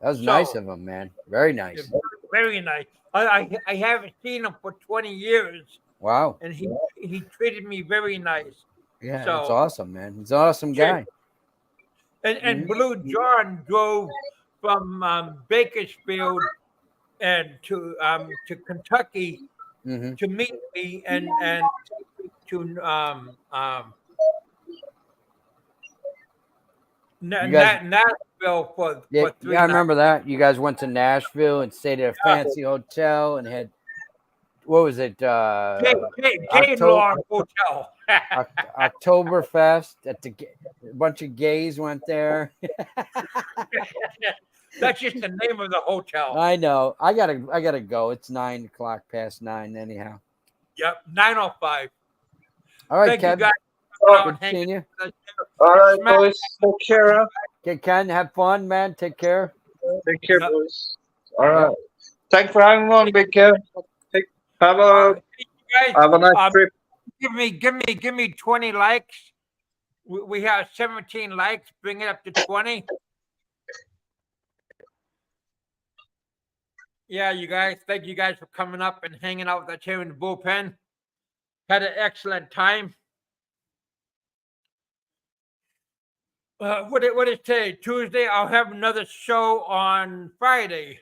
That was So- nice of him, man. Very nice. Very nice. I haven't seen him for 20 years, Wow. and he treated me very nice. Yeah, So- that's awesome, man. He's an awesome guy. And Blue John drove from Bakersfield and to Kentucky Mm-hmm. to meet me and to You guys- Nashville for Yeah, 3 yeah, I nights. remember that. You guys went to Nashville and stayed at a fancy hotel and had, what was it? Gaylord Hotel. Oktoberfest. A bunch of gays went there. That's just the name of the hotel. I know. I gotta go. It's 9:00 past 9 anyhow. Yep, 9:05. All right, Thank Kev. you guys. Good Hang- seeing you. All right, Smack- boys. Take care. Okay, Ken, have fun, man. Take care. Take care, Yep. boys. All right. Thanks for having me on, Big Kev. Have a Guys, have a nice trip. give me 20 likes. We have 17 likes. Bring it up to 20. Yeah, you guys. Thank you guys for coming up and hanging out with us here in the bullpen. Had an excellent time. What is today? Tuesday. I'll have another show on Friday.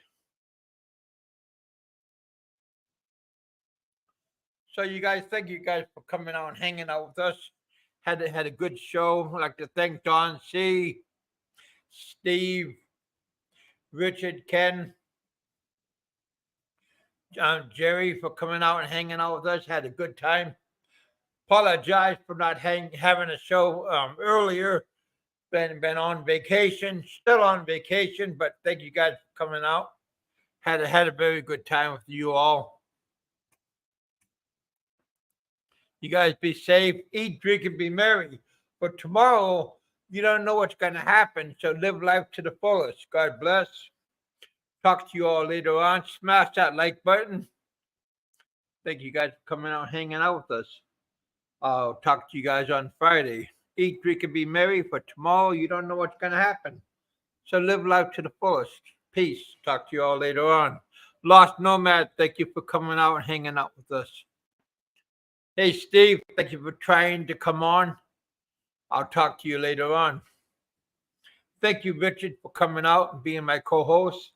So you guys, thank you guys for coming out and hanging out with us. Had a good show. I'd like to thank Don C, Steve, Richard, Ken, Jerry for coming out and hanging out with us. Had a good time. Apologize for not having a show earlier. Been on vacation, still on vacation, but thank you guys for coming out. Had a very good time with you all. You guys be safe, eat, drink, and be merry. But tomorrow, you don't know what's going to happen, so live life to the fullest. God bless. Talk to you all later on. Smash that like button. Thank you guys for coming out, hanging out with us. I'll talk to you guys on Friday. Eat, drink, and be merry. For tomorrow, you don't know what's going to happen. So live life to the fullest. Peace. Talk to you all later on. Lost Nomad, thank you for coming out and hanging out with us. Hey, Steve, thank you for trying to come on. I'll talk to you later on. Thank you, Richard, for coming out and being my co-host.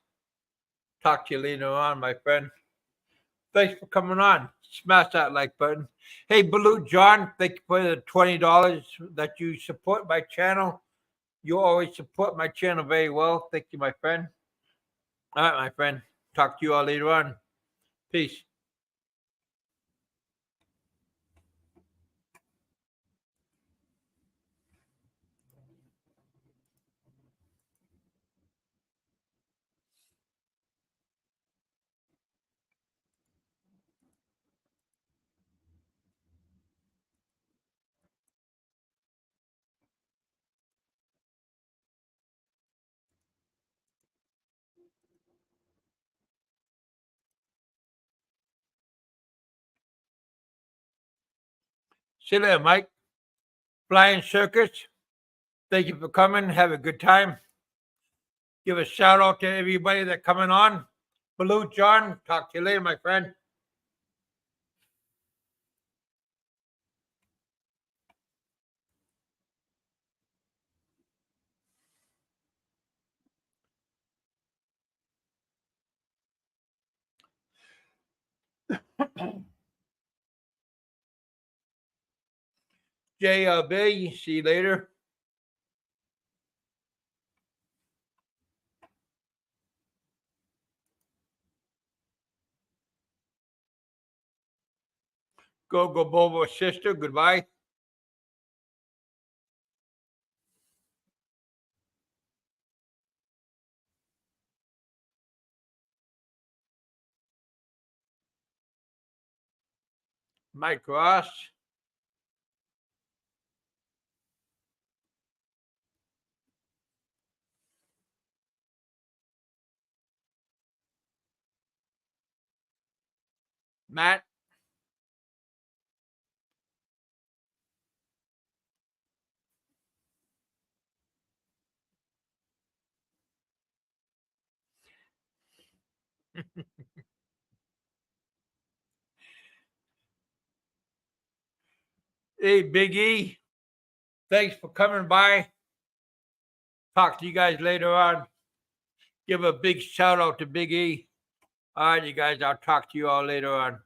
Talk to you later on, my friend. Thanks for coming on. Smash that like button. Hey, Baloo John, thank you for the $20 that you support my channel. You always support my channel very well. Thank you, my friend. All right, my friend. Talk to you all later on. Peace. See you later, Mike. Flying Circus, thank you for coming. Have a good time. Give a shout out to everybody that's coming on. Baloo John, talk to you later, my friend. JLB, see you later. Go Bobo sister, goodbye. Mike Ross. Matt. Hey, Big E. Thanks for coming by. Talk to you guys later on. Give a big shout out to Big E. All right, you guys, I'll talk to you all later on.